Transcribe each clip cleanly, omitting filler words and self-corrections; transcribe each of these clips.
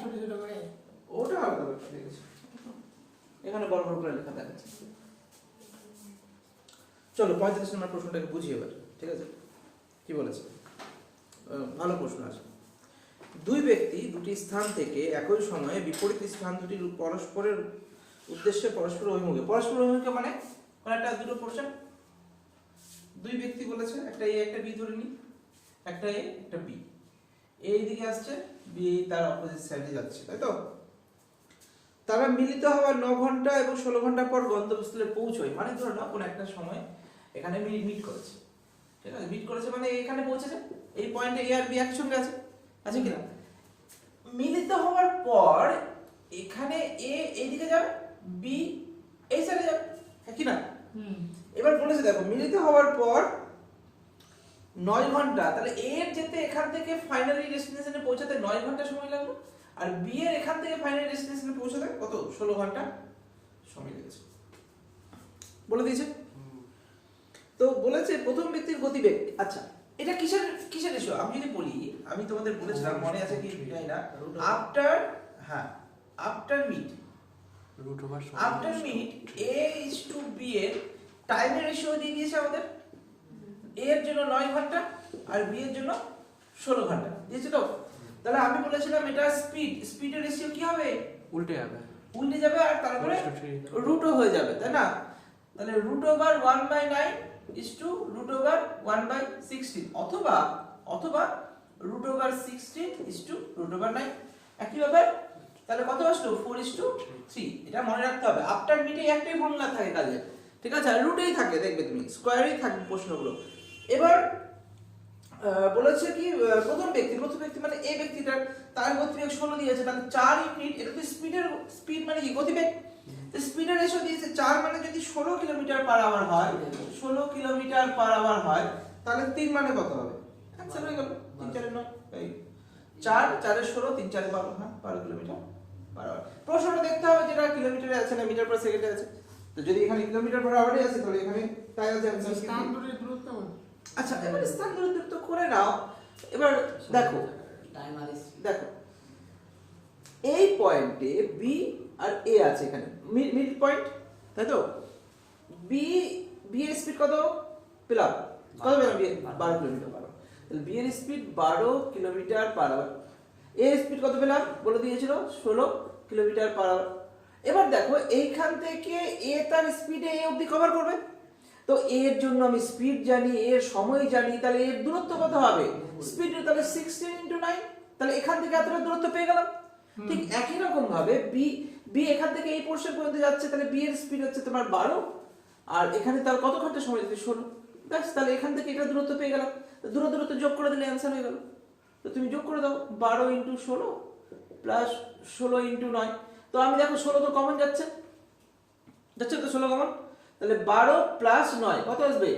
ছোট ছোট করে। ওটা আলাদা ব্যাপার, ঠিক আছে, এখানে বড় বড় করে লেখা দেখাচ্ছে। চলো 35 নম্বর প্রশ্নটাকে বুঝি এবার, ঠিক আছে? কি বলেছে? ভালো প্রশ্ন আছে। দুই ব্যক্তি দুটি স্থান থেকে একই সময়ে বিপরীত স্থান দুটির পরস্পরের উদ্দেশ্যে পরস্পর অভিমুখে, পরস্পর অভিমুখে মানে একটা দুটো পোর্শন, দুই ব্যক্তি বলেছে, একটা এ একটা বি ধরে নি, একটা এ একটা বি, এই দিকে আসছে, বি তার অপোজিট সাইডে যাচ্ছে, তাই তো? তারা মিলিত হওয়ার 9 ঘন্টা এবং 16 ঘন্টা পর গন্তব্যস্থলে পৌঁছয়, মানে ধরো না কোনো একটা সময় এখানে মিট করেছে, ঠিক আছে? মিট করেছে মানে এখানে পৌঁছেছে, এই পয়েন্টে এ আর বি একসঙ্গে আছে, আছে কিনা? মিলিত হওয়ার পর এখানে এ এইদিকে যাবে, বি এই সাইডে যাবে, হ্যাঁ কি না? এবার বলেছে দেখো মিলিত হওয়ার পর 9 ঘন্টা, তাহলে এর যেতে এখান থেকে ফাইনালি ডেস্টিনেশনে পৌঁছাতে 9 ঘন্টা সময় লাগলো, আর বি এর এখান থেকে ফাইনালি ডেস্টিনেশনে পৌঁছাতে কত 16 ঘন্টা সময় লেগেছে, বলে দিয়েছে। তো বলেছে প্রথম ব্যক্তির গতিবেগ, আচ্ছা এটা কিসের কিসের রেশিও আমি যদি বলি, আমি তোমাদের বলেছিলাম মনে আছে কি জানি না, আফটার, হ্যাঁ after meet, after meet A is to B এর টাইমের রেশিও দিয়ে দিয়েছে আমাদের, এ এর জন্য 9 ঘন্টা আর বি এর জন্য 16 ঘন্টা দিয়েছে। তো তাহলে আমি বলেছিলাম এটা স্পিডের রেশিও কি হবে, উল্টে যাবে, উল্টে যাবে, আর তারপরে রুটও হয়ে যাবে, তাই না? তাহলে √1/9 is to √1/16, অথবা √16 is to √9, একই ব্যাপার। তাহলে কত আসলো 4:3, এটা মনে রাখতে হবে। আফটার মিটে একটাই ফর্মুলা থাকে কাজে, ঠিক আছে? আর রুটেই থাকে, দেখবে তুমি স্কয়ারেই থাকবে প্রশ্নগুলো। এবার বলেছে কি প্রথম ব্যক্তি মানে এই ব্যক্তিটার তার গতিবেগ 16 দিয়েছে, তাহলে 4 ইউনিট, এটা তো স্পিড মানে কি গতিবেগ, তো স্পিডের রেশিও দিয়েছে 4, মানে যদি 16 কিলোমিটার/আওয়ার হয়, 16 কিলোমিটার/আওয়ার হয়, তাহলে 3 মানে কত হবে? অ্যানসার হয়ে গেল 3 4 9, এই 4 4 এর 16 3 4 12, হ্যাঁ 12 কিলোমিটার/আওয়ার। প্রশ্নটা দেখতে হবে যেটা কিলোমিটারে আছে না মিটার পার সেকেন্ডে আছে, তো যদি এখানে কিলোমিটার/আওয়ারে আছে তাহলে এখানে তাই আছে অ্যানসার। স্থান দুটির দূরত্ব কত? আচ্ছা এবার স্থান দূরত্ব করে নাও। এবার দেখো দেখো এই পয়েন্টে বি আর এ আছে, এখানে মিড পয়েন্ট, তাই তো? বি এর স্পিড কত পেলাম, কত পেলাম? 12 কিলোমিটার/আওয়ার, তাহলে বি এর স্পিড 12 কিলোমিটার/আওয়ার, এ এর স্পিড কত পেলাম বলে দিয়েছিল 16 কিলোমিটার/আওয়ার। এবার দেখো এইখান থেকে এ তার স্পিডে এ অবধি কভার করবে, তো এর জন্য আমি স্পিড জানি, এর সময় জানি, তাহলে এর দূরত্ব কত হবে? স্পিড তাহলে 16 × 9, তাহলে এখান থেকে এতটা দূরত্ব পেয়ে গেলাম। ঠিক একই রকম ভাবে বি এখান থেকে এই পোরশন পর্যন্ত যাচ্ছে, তাহলে বি এর স্পিড হচ্ছে তোমার 12, আর এখানে তার কত ঘন্টা সময় লাগবে 16, ব্যাস, তাহলে এখান থেকে এটা দূরত্ব পেয়ে গেলাম। দূরত্ব যোগ করে দিলে অ্যানসার হয়ে গেল। তো তুমি যোগ করে দাও 12 × 16 প্লাস 16 × 9, তো আমি দেখো 16 তো কমন যাচ্ছে তো 16 কমন, তাহলে 12 প্লাস 9 কত আসবে?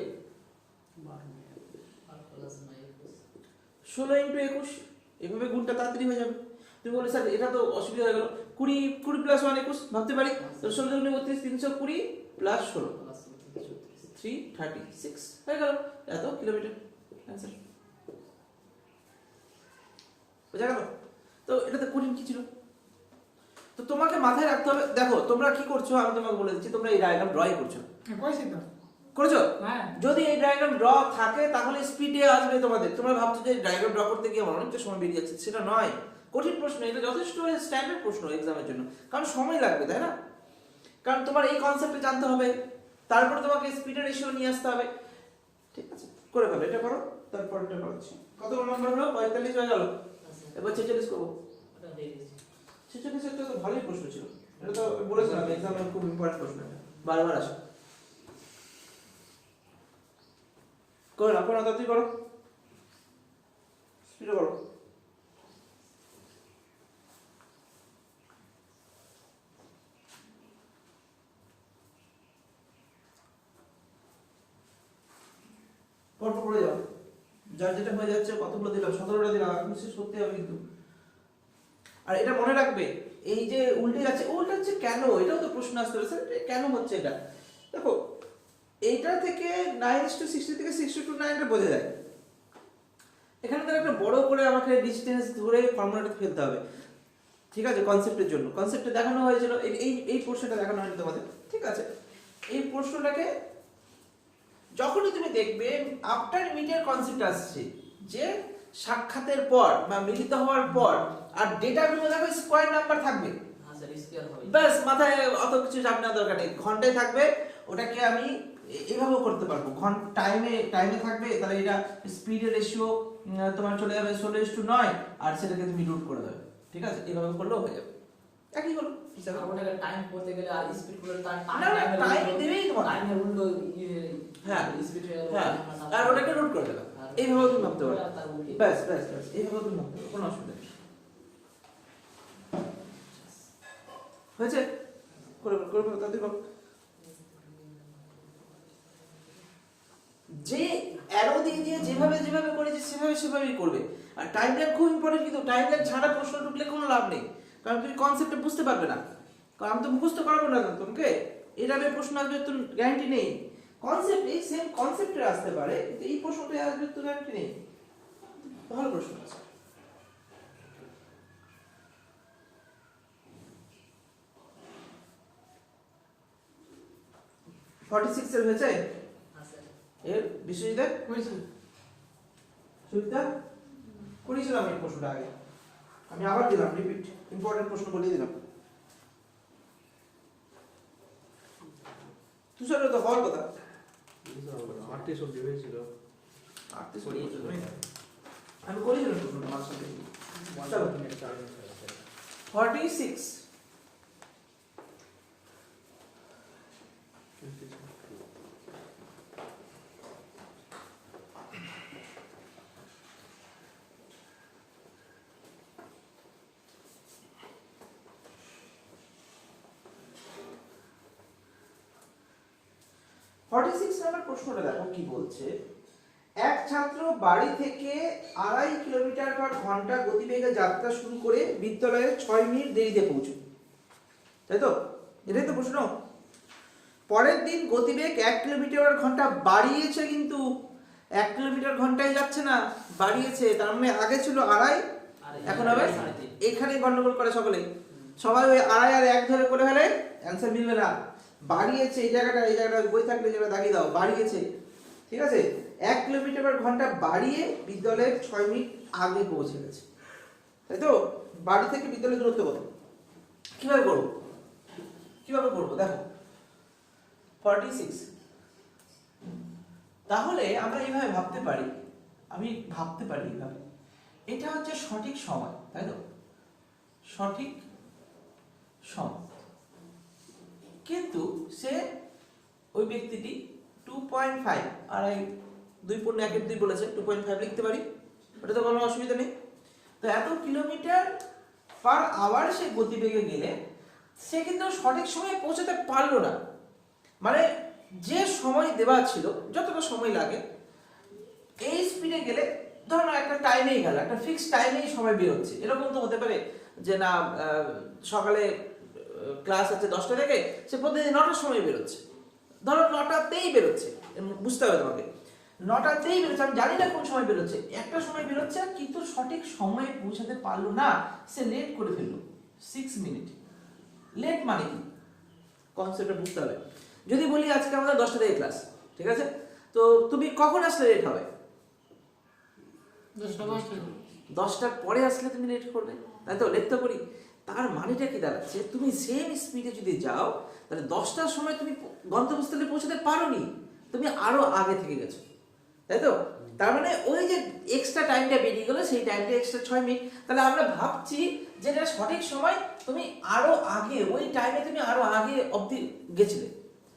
16 × 21, এভাবে গুণটা তাড়াতাড়ি হয়ে যাবে। তুমি বলে স্যার এটা তো অসুবিধা হয়ে গেল, 20 প্লাস 1 21 ভাবতে পারি, তো 16 × 32 320 প্লাস 16 336 হয়ে গেল, এত কিলোমিটার অ্যানসার। বুঝা গেল? তো এটাতে কঠিন কি ছিল? তো তোমাকে মাথায় রাখতে হবে, দেখো তোমরা কি করছো আমি তোমাকে বলে দিচ্ছি, তোমরা এই ডায়াগ্রাম ড্রই করছো, কইছি তো করেছো? হ্যাঁ। যদি এই ডায়াগ্রাম ড্র থাকে তাহলে স্পিডে আসবে তোমাদের। তোমরা ভাবছো যে ডায়াগ্রাম ড্র করতে গিয়ে আমার অনেকটা সময় বেরিয়ে যাচ্ছে, সেটা নয়। কঠিন প্রশ্ন, এটা যথেষ্ট স্ট্যান্ডার্ড প্রশ্ন এক্সামের জন্য, কারণ সময় লাগবে, তাই না? কারণ তোমার এই কনসেপ্টে জানতে হবে, তারপরে তোমাকে স্পিডের রেশিও নিয়ে আসতে হবে, ঠিক আছে? করে ফেলো, এটা করো, তারপর এটা করছি। কত নম্বর হলো? 45 হয়ে গেল, এবার 46 করবো। 46 একটা তো ভালোই প্রশ্ন ছিল, এটা তো বলেছিলাম এক্সামের খুব ইম্পর্টেন্ট প্রশ্ন, এটা বারবার আসে। করো না, করো তাড়াতাড়ি করো, স্পিডে করো। পরপর পড়ে যাও, যার যেটা হয়ে যাচ্ছে, কতগুলো দিলাম 17টা দিলাম, আমি শেষ করতে হবে কিন্তু। আর এটা মনে রাখবে, এই যে উল্টে যাচ্ছে, উল্টে হচ্ছে কেন, এটাও তো প্রশ্ন আসতে পারে, স্যার কেন হচ্ছে এটা। দেখো এইটা থেকে 9:60 থেকে 6:9 টা বোঝা যায়, এখানে তার একটা বড় করে আমাকে ডিসটেন্স ধরে ফর্মুলাটা ফেলতে হবে। ঠিক আছে, কনসেপ্টের জন্য কনসেপ্টে দেখানো হয়েছিল, এই এই প্রশ্নটা দেখানো হয়নি তোমাদের, ঠিক আছে। এই প্রশ্নটাকে যখনই তুমি দেখবে আফটার মিটের কনসেপ্ট আসছে, যে সাক্ষাতের পর বা মিলিত হওয়ার পর, আর ডেটাগুলো দেখো স্কয়ার নাম্বার থাকবে, ব্যাস মাথায় অত কিছু চাপ নেওয়ার দরকার নেই, ঘন্টায় থাকবে। ওটাকে আমি এভাবেও করতে পারবো, টাইমে থাকবে, তাহলে এটা স্পিডের রেশিও তোমার চলে যাবে 16:9, আর সেটাকে তুমি রুট করে দেবে, ঠিক আছে, এভাবে করলেও হয়ে যাবে, একই হলো হিসাবে। ওটাকে টাইম করতে গেলে আর স্পিড করলে তার না না টাইম দেবেই তোমার, টাইমের উল্টো হ্যাঁ স্পিড হয়ে গেল, হ্যাঁ, আর ওটাকে রুট করে দেবে, এইভাবে তুমি ভাবতে পারো, ব্যাস ব্যাস ব্যাস, এইভাবে তুমি ভাবতে পারো, কোনো অসুবিধা নেই। হয়েছে, করে করে তাদের যে অ্যারো দিয়ে দিয়ে যেভাবে যেভাবে করেছে সেভাবে সেভাবেই করবে। আর টাইমলাইন খুব ইম্পর্টেন্ট, কিন্তু টাইমলাইন ছাড়া প্রশ্ন ঢুকলে কোনো লাভ নেই, কারণ তুমি কনসেপ্টটা বুঝতে পারবে না, কারণ আমি তো মুখস্থ করাবো না তোমাকে, এভাবে প্রশ্ন আসবে তো গ্যারান্টি নেই। কনসেপ্ট এই সেম কনসেপ্টে আসতে পারে, কিন্তু এই প্রশ্নটা আসবে তো গ্যারান্টি নেই। ভালো প্রশ্ন আছে। এর হয়েছে এর বিশ্বজিৎ হয়েছে। সুবিধা করেছিলাম এই প্রশ্নটা আগে, আমি আবার দিলাম রিপিট, ইম্পর্টেন্ট প্রশ্ন বলে দিলাম। তুষারের তো হওয়ার কথা, 38 অবধি হয়েছিল। 38 আমি করেছিলাম প্রশ্নটা আমার সাথে। 46 নম্বর প্রশ্নটা দেখো কি বলছে। এক ছাত্র বাড়ি থেকে 2.5 কিলোমিটার পার ঘন্টা গতিবেগে যাত্রা শুরু করে বিদ্যালয়ে 6 মিনিট দেরিতে পৌঁছয়, তাই তো? এটাই তো প্রশ্ন। পরের দিন গতিবেগ 1 কিলোমিটার পার ঘন্টা বাড়িয়েছে, কিন্তু 1 কিলোমিটার ঘন্টায় যাচ্ছে না, বাড়িয়েছে, তার মানে আগে ছিল 2.5, এখন হবে, এখানেই গন্ডগোল করে সকলে, সবাই ওই 2.5 আর 1 ধরে করে ফেলে, অ্যান্সার মিলবে না। বাড়িয়েছে এই জায়গাটা বই থাকলে যেটা দাগিয়ে দাও, বাড়িয়েছে, ঠিক আছে, 1 কিলোমিটার পার ঘন্টা বাড়িয়ে বিদ্যালয়ের 6 মিনিট আগে পৌঁছে গেছে, তাই তো? বাড়ি থেকে বিদ্যালয়ের দূরত্ব কত? কিভাবে করবো দেখো 46, তাহলে আমরা এইভাবে ভাবতে পারি, এইভাবে, এটা হচ্ছে সঠিক সময়, তাই তো? সঠিক সময়, কিন্তু সে ওই ব্যক্তিটি 2.5 আর 2.1 বলেছে, 2.5 লিখতে পারি, ওটা তো কোনো অসুবিধা নেই। তো এত কিলোমিটার পার আওয়ার সে গতিবেগে গেলে সে কিন্তু সঠিক সময়ে পৌঁছাতে পারলো না, মানে যে সময় দেওয়া ছিল, যতটা সময় লাগে এই স্পিডে গেলে, ধরো একটা টাইমেই গেল, একটা ফিক্সড টাইমেই সময় বেরোচ্ছে, এরকম তো হতে পারে যে না সকালে ক্লাস আছে 10টা থেকে, সে প্রতিদিন 9টার সময় বেরোচ্ছে, ধরো 9টাতেই বেরোচ্ছে, বুঝতে হবে তোমাকে, 9টাতেই বেরোচ্ছে, আমি জানি না কোন সময় বেরোচ্ছে, একটা সময় বেরোচ্ছে, কিন্তু সঠিক সময়ে পৌঁছাতে পারলো না, সে লেট করে ফেললো 6 মিনিট। লেট মানে কি, কনসেপ্টটা বুঝতে হবে। যদি বলি আজকে আমাদের 10টা থেকে ক্লাস, ঠিক আছে, তো তুমি কখন আসলে লেট হবে? 10টার পরে আসলে তুমি লেট করবে, তাই তো? লেট তো করি, তার মানেটা কি দাঁড়াচ্ছে, তুমি সেম স্পিডে যদি যাও তাহলে 10টার সময় তুমি গন্তব্যস্থলে পৌঁছাতে পারোনি, তুমি আরো আগে থেকে গেছো, তাই তো? তার মানে ওই যে এক্সট্রা টাইমটা বেরিয়ে গেল, সেই টাইমটা এক্সট্রা 6 মিনিট, তাহলে আমরা ভাবছি যে এটা সঠিক সময়, তুমি আরো আগে, ওই টাইমে তুমি আরো আগে অবধি গেছিলে,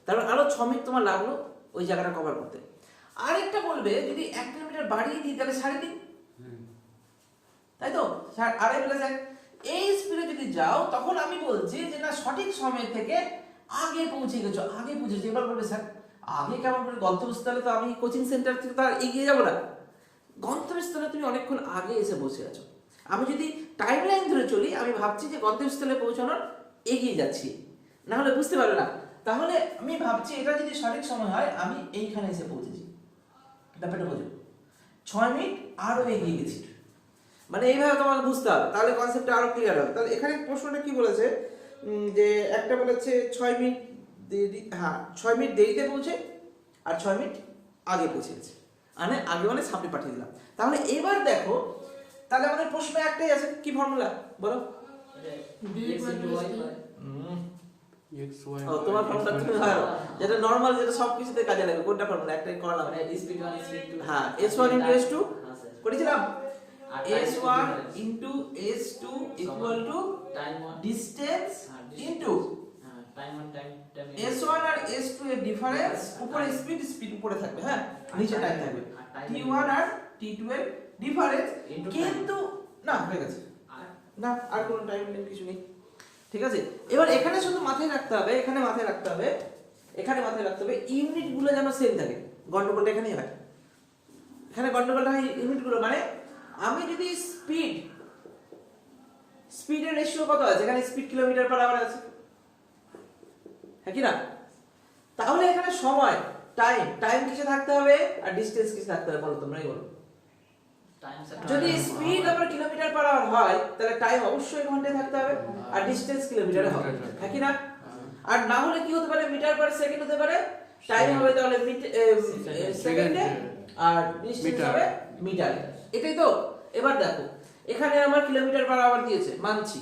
তারপর আরো 6 মিনিট তোমার লাগলো ওই জায়গাটা কভার করতে। আরেকটা বলবে যদি 1 কিলোমিটার বাড়িয়ে দিই তাহলে 3.5, তাই তো? 2.5 এই স্পিডে যদি যাও, তখন আমি বলছি যে না সঠিক সময় থেকে আগে পৌঁছে গেছো, আগে পৌঁছেছো। এবার বলবে স্যার আগে কেমন করে, গন্তব্যস্থলে তো আমি কোচিং সেন্টার থেকে তো আর এগিয়ে যাবো না, গন্তব্যস্থলে তুমি অনেকক্ষণ আগে এসে বসে আছো। আমি যদি টাইম লাইন ধরে চলি, আমি ভাবছি যে গন্তব্যস্থলে পৌঁছানোর এগিয়ে যাচ্ছি, না হলে বুঝতে পারবে না। তাহলে আমি ভাবছি এটা যদি সঠিক সময় হয়, আমি এইখানে এসে পৌঁছেছি, ব্যাপারটা বোঝো, 6 মিনিট আরো এগিয়ে গেছি। মানে এইভাবে তোমাকে বুঝতে হবে, তাহলে কনসেপ্টটা আরো ক্লিয়ার হবে। তাহলে এখানে প্রশ্নটা কি বলেছে, যে একটা বলেছে 6 মিনিট দেরি, হ্যাঁ 6 মিনিট দেরিতে পৌঁছে আর 6 মিনিট আগে পৌঁছে গেছে, আগে মানে সামনে পাঠিয়ে দিলাম। তাহলে এবার দেখো, তাহলে আমাদের প্রশ্ন একটাই আছে, কি ফর্মুলা বলো? x y ও তোমার ফর্মুলা তুমি ভালো, যেটা নরমাল, যেটা সব কিছুতে কাজে লাগে, কোনটা ফর্মুলা একটাই করলাম। স্পিড 1 স্পিড 2 হ্যাঁ s1 * s2 হ্যাঁ স্যার করেছিলাম, আর s1 * s2 equal to time 1 distance into হ্যাঁ টাইম 1 টাইম s1 আর s2 এর ডিফারেন্স, উপরে স্পিড উপরে থাকবে, হ্যাঁ নিচে টাইম থাকবে, t1 আর t2 এর ডিফারেন্স, কিন্তু না হয়ে গেছে, না আর কোনো টাইম নেই, কিছু নেই, ঠিক আছে। এবার এখানে শুধু মাথায় রাখতে হবে, এখানে মাথায় রাখতে হবে, এখানে মাথায় রাখতে হবে ইউনিট গুলো যেন সেম থাকে। গন্ডগোলটা এখানেই হয়, এখানে গন্ডগোলটা হয় ইউনিট গুলো, মানে আমি যদি স্পিডের রেশিও কত আছে, এখানে স্পিড কিলোমিটার/আওয়ার আছে, হ্যাঁ কি না, তাহলে এখানে সময় টাইম কিসে থাকতে হবে আর ডিসটেন্স কিসে থাকতে হবে, বলো তোমরাই বলো। টাইম স্যার যদি স্পিড আবার কিলোমিটার/আওয়ার হয়, তাহলে টাইম অবশ্যই ঘন্টায় থাকতে হবে আর ডিসটেন্স কিলোমিটারে হবে, হ্যাঁ কি না। আর না হলে কি হতে পারে, মিটার/সেকেন্ড হতে পারে, টাইম হবে তাহলে সেকেন্ডে আর ডিসটেন্স হবে মিটারে, এটাই তো। এবার দেখো এখানে আমার কিলোমিটার/আওয়ার দিয়েছে, মানছি,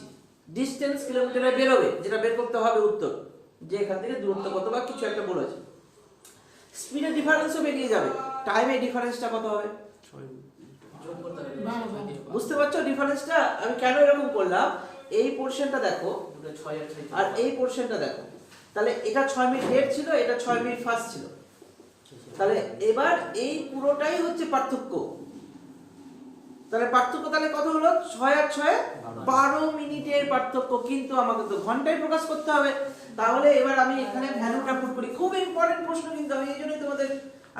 ডিসটেন্স কিলোমিটারে বেরোবে, যেটা বের করতে হবে উত্তর, যে এখান থেকে দূরত্ব কত বা কিছু একটা বলেছে। স্পিডের ডিফারেন্সও বেরিয়ে যাবে, টাইমের ডিফারেন্সটা কত হবে, 6 যোগ করতে হবে না, না। বুঝতে পারছো ডিফারেন্সটা আমি কেন এরকম করলাম? এই পোরশনটা দেখো দুটো 6 আর 6 আর এই পোরশনটা দেখো, তাহলে এটা 6 মিনিট লেট ছিল, এটা 6 মিনিট ফাস্ট ছিল, তাহলে এবার এই পুরোটাই হচ্ছে পার্থক্য। তাহলে পার্থক্য তাহলে কত হলো, 6 আর 6 12 মিনিটের পার্থক্য, কিন্তু আমাকে তো ঘন্টায় প্রকাশ করতে হবে। তাহলে এবার আমি এখানে ভ্যালুটা পুট করি, খুব ইম্পর্টেন্ট প্রশ্ন, কিন্তু আমি এই জন্যই তোমাদের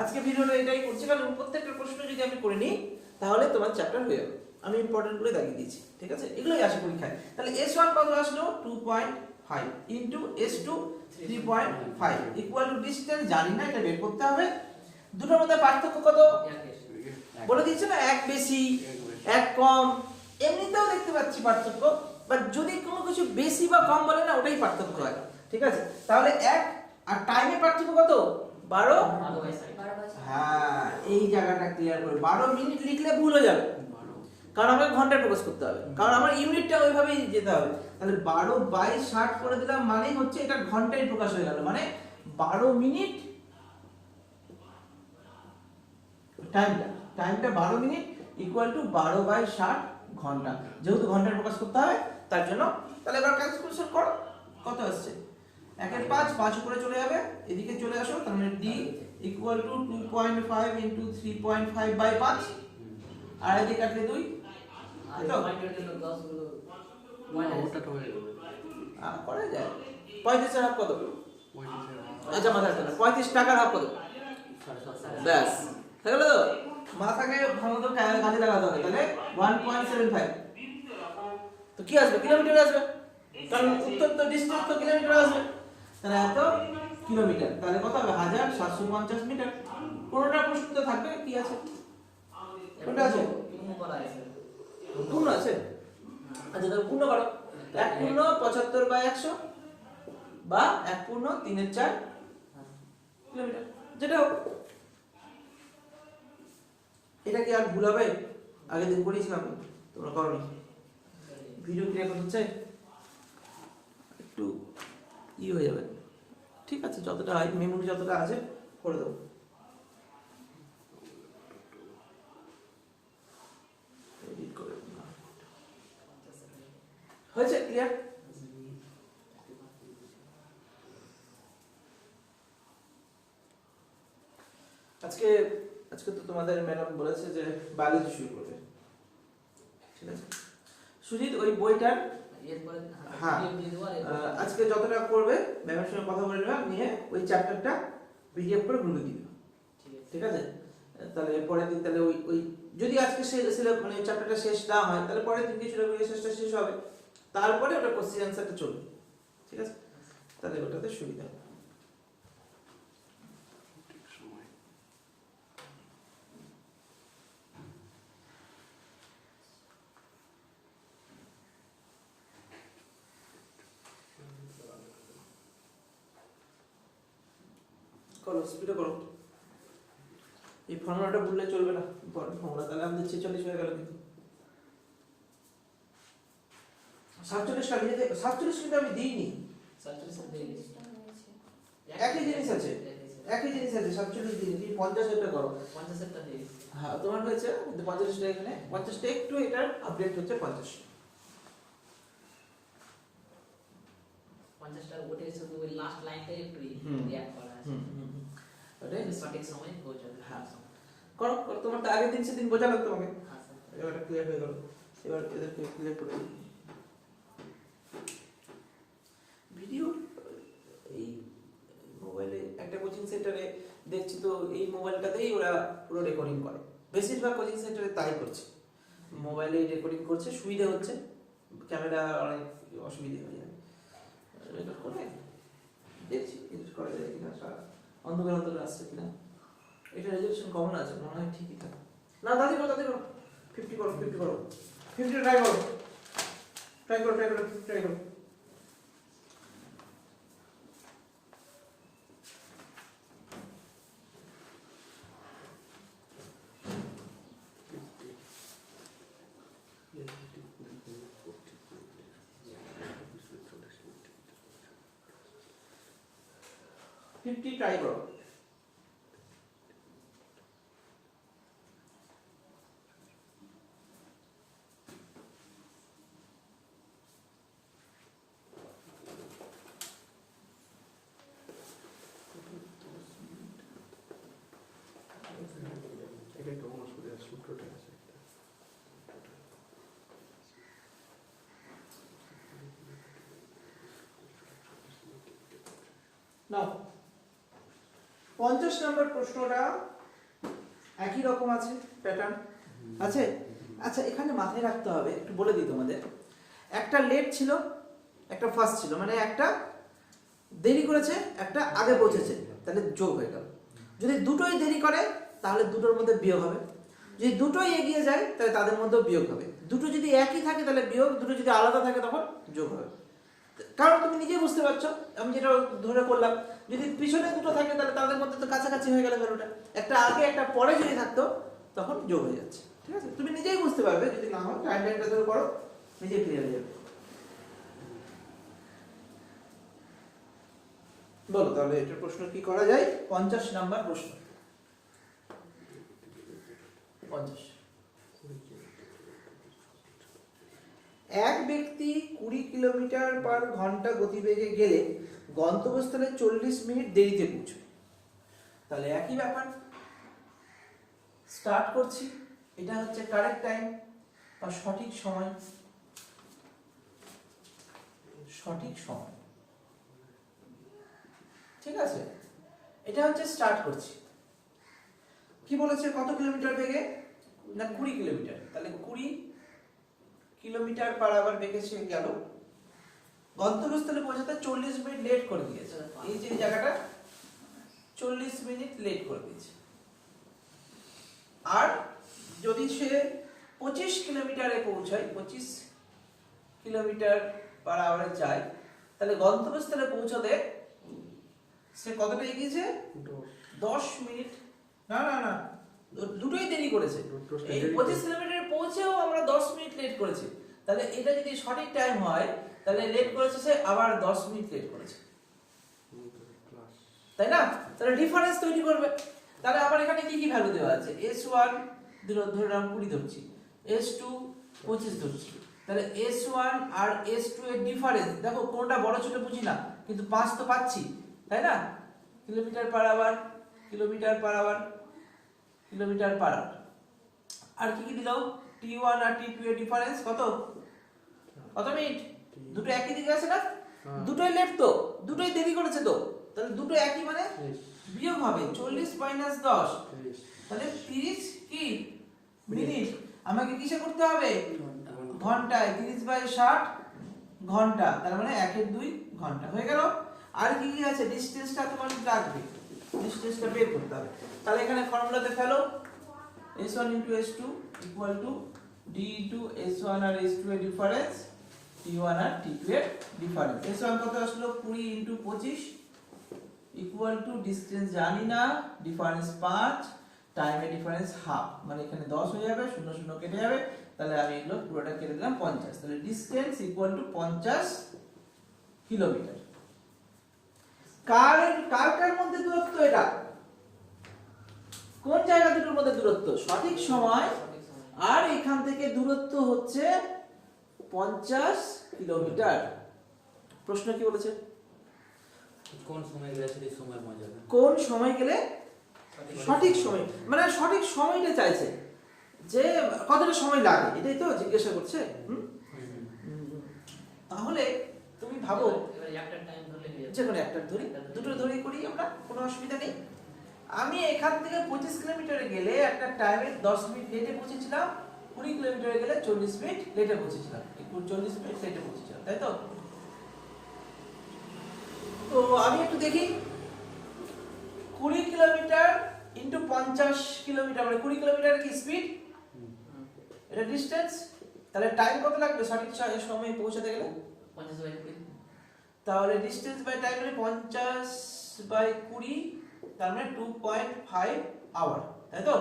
আজকে ভিডিওটা এটাই করছি, কারণ প্রত্যেকটা প্রশ্ন যদি আমি করে নিই তাহলে তোমার চ্যাপ্টার হয়ে যাবে। আমি ইম্পর্টেন্ট গুলো দাগিয়ে দিয়েছি, ঠিক আছে, এগুলোই আসে পরীক্ষায়। তাহলে s1 কত আসলো 2.5 into s2 3.5 equal to distance জানি না, এটা বের করতে হবে। দুটোর মধ্যে পার্থক্য কত বলে দিয়েছে না, এক বেশি এক কম, এমনিতেও দেখতে পাচ্ছি পার্থক্য, বাট যদি কোনো কিছু বেশি বা কম বলে না, ওটাই পার্থক্য হয়, ঠিক আছে। তাহলে এক আর টাইমের পার্থক্য কত, 12, হ্যাঁ এই জায়গাটা ক্লিয়ার করে, 12 মিনিট লিখলে ভুল হয়ে যাবে, কারণ আমাকে ঘন্টায় প্রকাশ করতে হবে, কারণ আমার ইউনিটটা ওইভাবেই যেতে হবে। তাহলে 12/60 করে দিলাম, মানে হচ্ছে এটা ঘন্টায় প্রকাশ হয়ে গেল, মানে 12 মিনিট, টাইমটা 12 মিনিট ইকুয়াল টু 12/60 ঘন্টা, যেহেতু ঘন্টায় প্রকাশ করতে হবে তার জন্য। তাহলে এবার ক্যালকুলেশন করো, কত আসছে, 1 এর 5 উপরে চলে যাবে, এদিকে চলে আসো, তার মানে d ইকুয়াল টু 2.5 ইনটু 3.5/5, আর এদিকে কাটলে 2, আর তো পয়েন্টের জন্য 10 গুলো ওটা তো হয়ে যাবে করা যায়। 35 এর হাফ কত, 35 আচ্ছা মাথা রাখতে 35 টাকার হাফ কত, ব্যাস হয়ে গেল তো। মাথাকে ভালো তো কাজে লাগাতে হবে। তাহলে 1.75, তো কি আসবে, কিলোমিটার আসবে, কারণ উত্তর তো ডিসটেন্স তো কিলোমিটার আসবে, তাহলে এত কিলোমিটার, তাহলে কত হবে 1750 মিটার। কোনটা প্রশ্ন তো থাকবে, কি আছে, কোনটা আছে, পূর্ণ করা আছে পূর্ণ আছে, আচ্ছা তাহলে পূর্ণ করো, 1 পূর্ণ 75/100 বা 1 পূর্ণ 3/4 কিলোমিটার, যেটা হোক। এটা কি আর ভুল হবে, আগের দিন করেছিলাম তোমরা করোনি, ভিডিও ক্লিয়ার হচ্ছে, একটু হয়ে যাবে, ঠিক আছে, যতটা হয় মেমোরি যতটা আছে করে দেবো। হয়েছে ক্লিয়ার? আজকে তো তোমাদের ম্যাডাম বলেছে যে বায়োলজি শুরু করবে, ঠিক আছে। সুজিত ওই বইটার এরপরে হ্যাঁ আজকে যতটা করবে ম্যামের সঙ্গে কথা বলে নেবা, নিয়ে ওই চ্যাপ্টারটা পিডিএফ করে গ্রুপে দিবে, ঠিক আছে। তাহলে পরের দিন তাহলে ওই যদি আজকে মানে চ্যাপ্টারটা শেষ না হয়, তাহলে পরের দিন কিছুটা শেষটা শেষ হবে, তারপরে ওটা কোশ্চেন অ্যান্সারটা চলবে, ঠিক আছে, তাহলে ওটাতে সুবিধা হবে। করো স্পিডে করো। এই ফর্মুলাটা ভুললে চলবে না, ইম্পর্টেন্ট ফর্মুলা। তাহলে আমাদের 46 হয়ে গেল কিন্তু 47টা দিয়ে 47 কিন্তু আমি দিইনি, 47 এর দিয়ে দিয়েছি। একই জিনিস আছে, একই জিনিস আছে। 47 দিইনি, তুমি 50 এটা করো। 50 এরটা দিয়ে দিয়েছি। হ্যাঁ তোমার হয়েছে কিন্তু 50টা এখানে, 50টা একটু এটার আপডেট হচ্ছে 50। 50 টা ওঠে শুধু ওই লাস্ট লাইনটাই একটু অ্যাড করা আছে। ওটাই সঠিক সময় পৌঁছাবে। হ্যাঁ। করো করো, তোমার তো আগের দিন সেদিন বোঝা লাগতো তোমাকে, হ্যাঁ স্যার। এবার ক্লিয়ার হয়ে গেল। এবার এদেরকে ক্লিয়ার করে দিই। ভিডিও এই মোবাইলে একটা কোচিং সেন্টারে দেখছি তো, এই মোবাইলটাতেই ওরা পুরো রেকর্ডিং করে, বেশিরভাগ কোচিং সেন্টারে তাই করছে, মোবাইলে রেকর্ডিং করছে, সুবিধা হচ্ছে, ক্যামেরা অনেক অসুবিধা হয়ে যায়। রেকর্ড করে দেখছি ইউজ করা যায় কিনা, অন্ধকার অন্ধকার আসছে কিনা। এটা রেজলিউশন কমন আছে মনে হয়, ঠিকই থাকে না। দাদি করো 50 করো, 50 করো, 50 ট্রাই করো, ট্রাই করো, ট্রাই করো, ট্রাই করো। ট্রাই করো। এটাই তো মনে করি সূত্রটা আছে। নাও 50 নম্বর প্রশ্নটা একই রকম আছে, প্যাটার্ন আছে। আচ্ছা এখানে মাথায় রাখতে হবে, একটু বলে দিই তোমাদের, একটা লেট ছিল, একটা ফার্স্ট ছিল, মানে একটা দেরি করেছে, একটা আগে পৌঁছেছে, তাহলে যোগ হয়ে গেল। যদি দুটোই দেরি করে তাহলে দুটোর মধ্যে বিয়োগ হবে, যদি দুটোই এগিয়ে যায় তাহলে তাদের মধ্যেও বিয়োগ হবে। দুটো যদি একই থাকে তাহলে বিয়োগ, দুটো যদি আলাদা থাকে তখন যোগ হবে। কারণ তুমি নিজেই বুঝতে পারছো, আমি যেটা ধরে করলাম, যদি পিছনে দুটো থাকে তাহলে তাদের মধ্যে তো কাছাকাছি হয়ে গেল ভ্যালুটা, একটা আগে একটা পরে যদি থাকতো তখন যোগ হয়ে যাচ্ছে। ঠিক আছে, তুমি নিজেই বুঝতে পারবে, যদি না হয় টাইম লাইনটা ধরে করো, নিজেই ক্লিয়ার হয়ে যাবে। বলো তাহলে এটার প্রশ্ন কি করা যায়। 50 নাম্বার প্রশ্ন, 50। এক ব্যক্তি 20 কিলোমিটার পার ঘন্টা গতিবেগে গেলে গন্তব্যস্থলে 40 মিনিট দেরিতে পৌঁছয়। তাহলে একই ব্যাপার, স্টার্ট করছি, এটা হচ্ছে কারেক্ট টাইম বা সঠিক সময়, সঠিক সময়। ঠিক আছে, এটা হচ্ছে স্টার্ট করছি। কি বলেছে, কত কিলোমিটার বেগে না 20 কিলোমিটার, তাহলে 20 কিলোমিটার পার আওয়ার বেগে সে গেল, গন্তব্যস্থলে পৌঁছাতে 40 মিনিট লেট করে দিয়েছে। এই যে জায়গাটা 40 মিনিট লেট করে দিয়েছে। আর যদি সে 25 কিলোমিটারে পৌঁছায়, 25 কিলোমিটার পার আওয়ারে যায়, তাহলে গন্তব্যস্থলে পৌঁছাতে সে কতটা এগিয়েছে, 10 মিনিট। না না না, দুটোই দেরি করেছে। এই 25 কিলোমিটারে পৌঁছেও আমরা 10 মিনিট লেট করেছি, তাহলে এটা যদি সঠিক টাইম হয় তাহলে লেট করেছে সে আবার 10 মিনিট লেট করেছে, তাই না? তাহলে ডিফারেন্স তৈরি করবে। তাহলে আমার এখানে কি কি ভ্যালু দেওয়া আছে, S1 ধরে নাম 20 ধরছি, S2 25 ধরছি, তাহলে S1 আর S2 এর ডিফারেন্স দেখো, কোনটা বড় ছোট বুঝি না, কিন্তু 5 তো পাচ্ছি, তাই না? Kilometre per hour, kilometre per hour, kilometre per hour. আর কি কি দিলাম, T1 আর T2 এর ডিফারেন্স কত, কত মিনিট? দুটো একই দিকে আছে না, দুটোই লেট তো, দুটোই দেরি করেছে তো, তাহলে দুটো একই মানে বিয়োগ হবে, 40 মাইনাস 10, তাহলে 30 কি মিনিট। আমাকে কিসে করতে হবে, ঘন্টায়, 30/60 ঘন্টা, তার মানে 1/2 ঘন্টা হয়ে গেল। আর কি কি আছে, ডিসটেন্সটা তোমার লাগবে, ডিসটেন্সটা বের করতে হবে। তাহলে এখানে ফর্মুলাতে ফেলো, S1 * S2 = D * S1 আর S2 এর ডিফারেন্স, T1 আর T2 এর ডিফারেন্স। S1 কত আসলো, 20 * 25 ইকুয়াল টু ডিসটেন্স জানি না, ডিফারেন্স 5, টাইমে ডিফারেন্স হাফ, মানে এখানে 10 হয়ে যাবে, 0 0 কেটে যাবে, তাহলে আমি এগুলো পুরোটা কেটে দিলাম 50। তাহলে ডিসটেন্স ইকুয়াল টু 50 কিলোমিটার। কার মধ্যে দূরত্ব এটা? কোন জায়গা দুটোর মধ্যে দূরত্ব? সঠিক সময় আর এখান থেকে দূরত্ব হচ্ছে 50 কিলোমিটার। প্রশ্ন কি বলেছে? কোন সময় গেলে সেটি সময় পাওয়া যাবে? কোন সময় গেলে সঠিক সময়, মানে সঠিক সময়টা চাইছে যে কতটা সময় লাগে, এটাই তো জিজ্ঞাসা করছে। তাহলে তুমি ভাবো, এবার একটা টাইম ধরলে হয়ে যাবে। যে কোনো একটা ধরি, দুটো ধরেই করি আমরা, কোনো অসুবিধা নেই। আমি এখান থেকে 25 কিলোমিটারে গেলে একটা টাইমে 10 মিনিট লেটে পৌঁছেছিলাম, 20 কিলোমিটারে গেলে 40 মিনিট লেটে পৌঁছেছিলাম, 40 মিনিট লেটে পৌঁছেছিলাম, তাই তো? তো আমি একটু দেখি, 20 কিলোমিটার ইনটু 50 কিলোমিটার, মানে 20 কিলোমিটার কি স্পিড, এটা ডিসটেন্স, তাহলে টাইম কত লাগবে সঠিক সময়ে পৌঁছাতে গেলে? 50/20 তাহলে ডিসটেন্স বাই টাইম মানে 50/20, তার মানে 2.5 আওয়ার, তাই তো?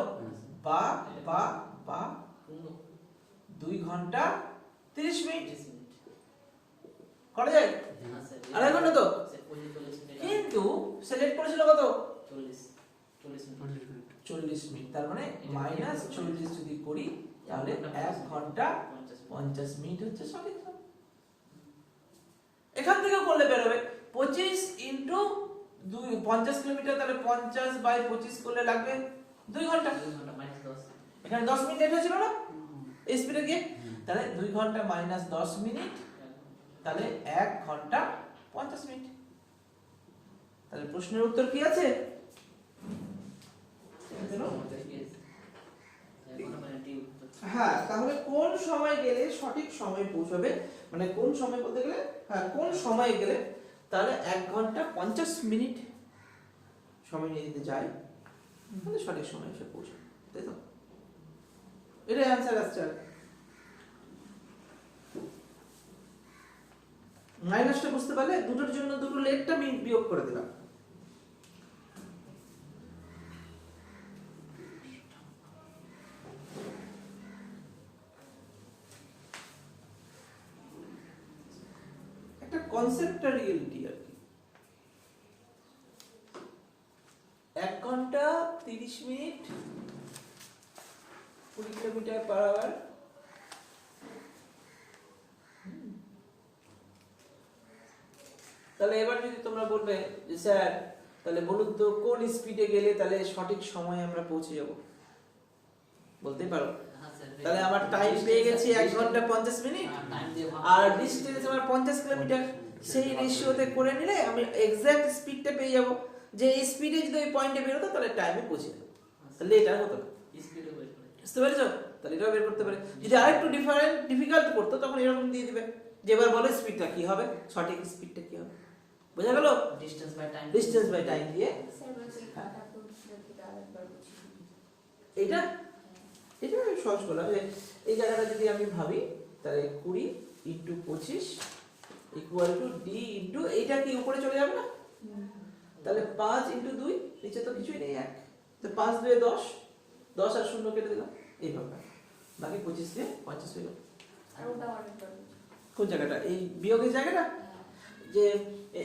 বা বা বা 2 ঘন্টা 30 মিনিট করা যায়? আড়াই ঘন্টা তো? কিন্তু সিলেক্ট করেছিল কত? 40 মিনিট, তার মানে মাইনাস 40 যদি করি তাহলে 1 ঘন্টা 50 মিনিট হচ্ছে সঠিক সময়। এখান থেকে করলে বেরোবে 25 ইনটু 50 কিলোমিটার, তাহলে 50/25 করলে লাগবে 2 ঘন্টা। এখানে 10 মিনিট লেট হয়েছিল না এই স্পিডে গিয়ে, তাহলে 2 ঘন্টা মাইনাস 10 মিনিট, তাহলে 1 ঘন্টা 50 মিনিট। তাহলে প্রশ্নের উত্তর কি আছে? হ্যাঁ, তাহলে কোন সময় গেলে সঠিক সময় পৌঁছবে, মানে কোন সময় বলতে গেলে, হ্যাঁ কোন সময় গেলে, তাহলে 1 ঘন্টা 50 মিনিট সময় নিয়ে যেতে যায়, তাহলে সঠিক সময় এসে পৌঁছাবে, তাই তো? এটাই অ্যান্সার আসছে। মাইনাসটা বুঝতে পারলে, দুটোর জন্য দুটো লেটটা বিয়োগ করে দিলাম। একটা কনসেপ্টটা রিয়েলিটি আর কি। 1 ঘন্টা 30 মিনিট 20 কিলোমিটার পার আওয়ার। তাহলে এবার যদি তোমরা বলবে যে স্যার তাহলে বলুন তো কোন স্পিডে গেলে তাহলে সঠিক সময়ে আমরা পৌঁছে যাব, বলতে পারো? তাহলে আমার টাইম পেয়ে গেছি 1 ঘন্টা 50 মিনিট, আর ডিসটেন্স আমার 50 কিলোমিটার, সেই রেশিওতে করে নিলে আমি এক্সাক্ট স্পিডটা পেয়ে যাব, যে এই স্পিডে যদি ওই পয়েন্টে বের হতো তাহলে টাইমে পৌঁছে যেত। তাহলে এটা হতো না, বুঝতে পেরেছো? তাহলে এটাও বের করতে পারে। যদি আরেকটু ডিফিকাল্ট করতো তখন এরকম দিয়ে দিবে যে এবার বলে স্পিডটা কি হবে, সঠিক স্পিডটা কি হবে, বোঝা গেল? Distance by time, distance by time দিয়ে এইটা এটা আমি সহজ করলাম। যে এই জায়গাটা যদি আমি ভাবি তাহলে 20 into 25 equal to D into এইটা কি উপরে চলে যাবে না, তাহলে 5 ইন্টু 2, নিচে তো কিছুই নেই 1, তো 5 2 10, 10 আর 0 কেটে দিলাম, এইভাবে বাকি 25 দিয়ে 50 হয়ে গেল। কোন জায়গাটা? এই বিয়োগের জায়গাটা, যে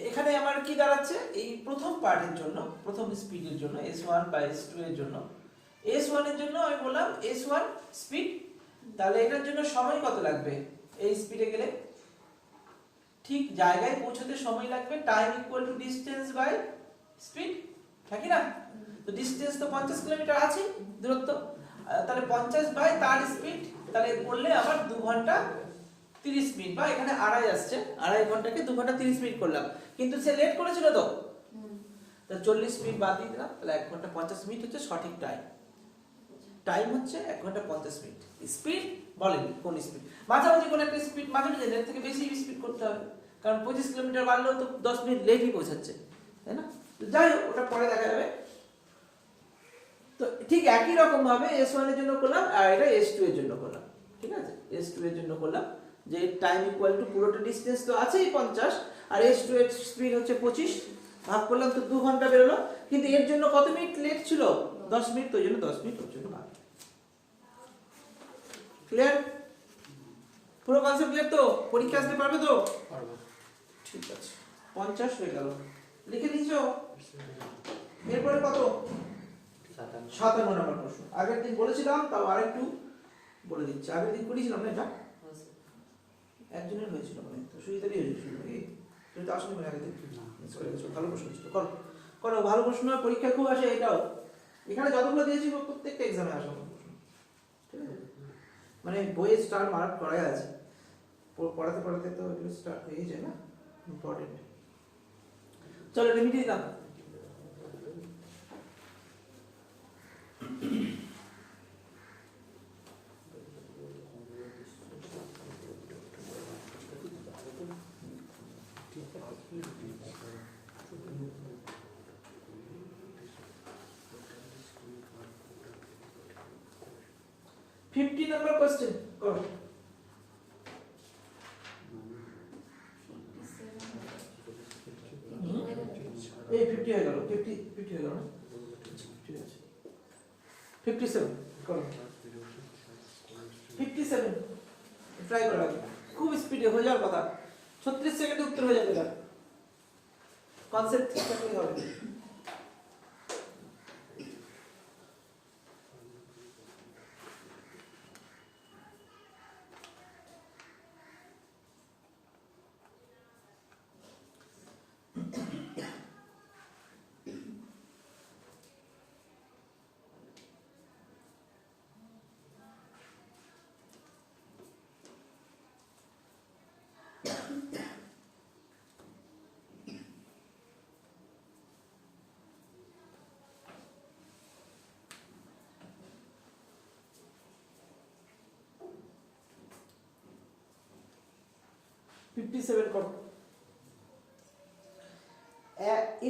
এখানে আমার কি দাঁড়াচ্ছে, এই প্রথম পার্টের জন্য, প্রথম স্পিডের জন্য s1 বা s2 এর জন্য, s1 এর জন্য আমি বললাম s1 স্পিড, তাহলে এটার জন্য সময় কত লাগবে এই স্পিডে গেলে? ঠিক জায়গায় পৌঁছতে সময় লাগবে time equal to distance by speed, ঠিক না? তো ডিসটেন্স তো 50 কিলোমিটার আছে দূরত্ব, তাহলে 50 বাই তার স্পিড, তাহলে করলে আমার 2 ঘন্টা 30 মিনিট, বা এখানে আড়াই আসছে, আড়াই ঘন্টাকে 2 ঘন্টা 30 মিনিট করলাম, কিন্তু সে লেট করেছিল তো, তাহলে 40 মিনিট বাদ দিয়ে দিলাম, তাহলে 1 ঘন্টা 50 মিনিট হচ্ছে সঠিক টাইম। টাইম হচ্ছে 1 ঘন্টা 50 মিনিট। স্পিড বলেনি কোন স্পিড, মাঝামাঝি কোন একটা স্পিড, মাঝামাঝি এর থেকে বেশি স্পিড করতে হবে, কারণ 25 কিলোমিটার বাড়লেও তো 10 মিনিট লেটই পৌঁছাচ্ছে, তাই না? যাই হোক, ওটা পরে দেখা যাবে। তো ঠিক একই রকম ভাবে s1 এর জন্য করলাম, আর এটা s2 এর জন্য করলাম, ঠিক আছে? s2 এর জন্য করলাম যে টাইম ইকুয়াল টু পুরোটা ডিসটেন্স তো আছেই 50, আর s2 এর স্পিড হচ্ছে 25, ভাগ করলাম তো 2 ঘন্টা বেরোলো, কিন্তু এর জন্য কত মিনিট লেট ছিল? 10 মিনিট, তো ওই জন্য 10 মিনিট ওর জন্য ভাগ। ক্লিয়ার? পুরো কনসেপ্ট ক্লিয়ার তো? পরীক্ষা আসতে পারবে তো? পারবো। ঠিক আছে, 50 হয়ে গেল, লিখে দিয়েছো? এরপরে কত? 57 নম্বর প্রশ্ন। আগের দিন বলেছিলাম, তাও আরেকটু বলে দিচ্ছি। আগের দিন করেছিলাম না এটা? একজনের হয়েছিল মানে, তো সুজিতারই হয়েছিল নাকি? তুমি তো আসলে আগের দিন মিস করে গেছো। ভালো প্রশ্ন ছিল, করো করো, ভালো প্রশ্ন, পরীক্ষা খুব আসে এটাও। এখানে যতগুলো দিয়েছি প্রত্যেকটা এক্সামে আসা প্রশ্ন, ঠিক আছে? মানে বইয়ে স্টার মার্ক করা আছে, পড়াতে পড়াতে তো এগুলো স্টার্ট হয়ে যায় না, ইম্পর্টেন্ট। চলো এটা মিটিয়ে দিলাম। ফিফটি নাম্বার কোশ্চেন করো। এই 50 হয়ে গেল, 50 হয়ে গেল না? ঠিক আছে, 57 করো। 57 ট্রাই করো, খুব স্পিডে হয়ে যাওয়ার কথা, 36 সেকেন্ডে উত্তর হয়ে যাবে। তার কনসেপ্ট ঠিক থাকলে হবে।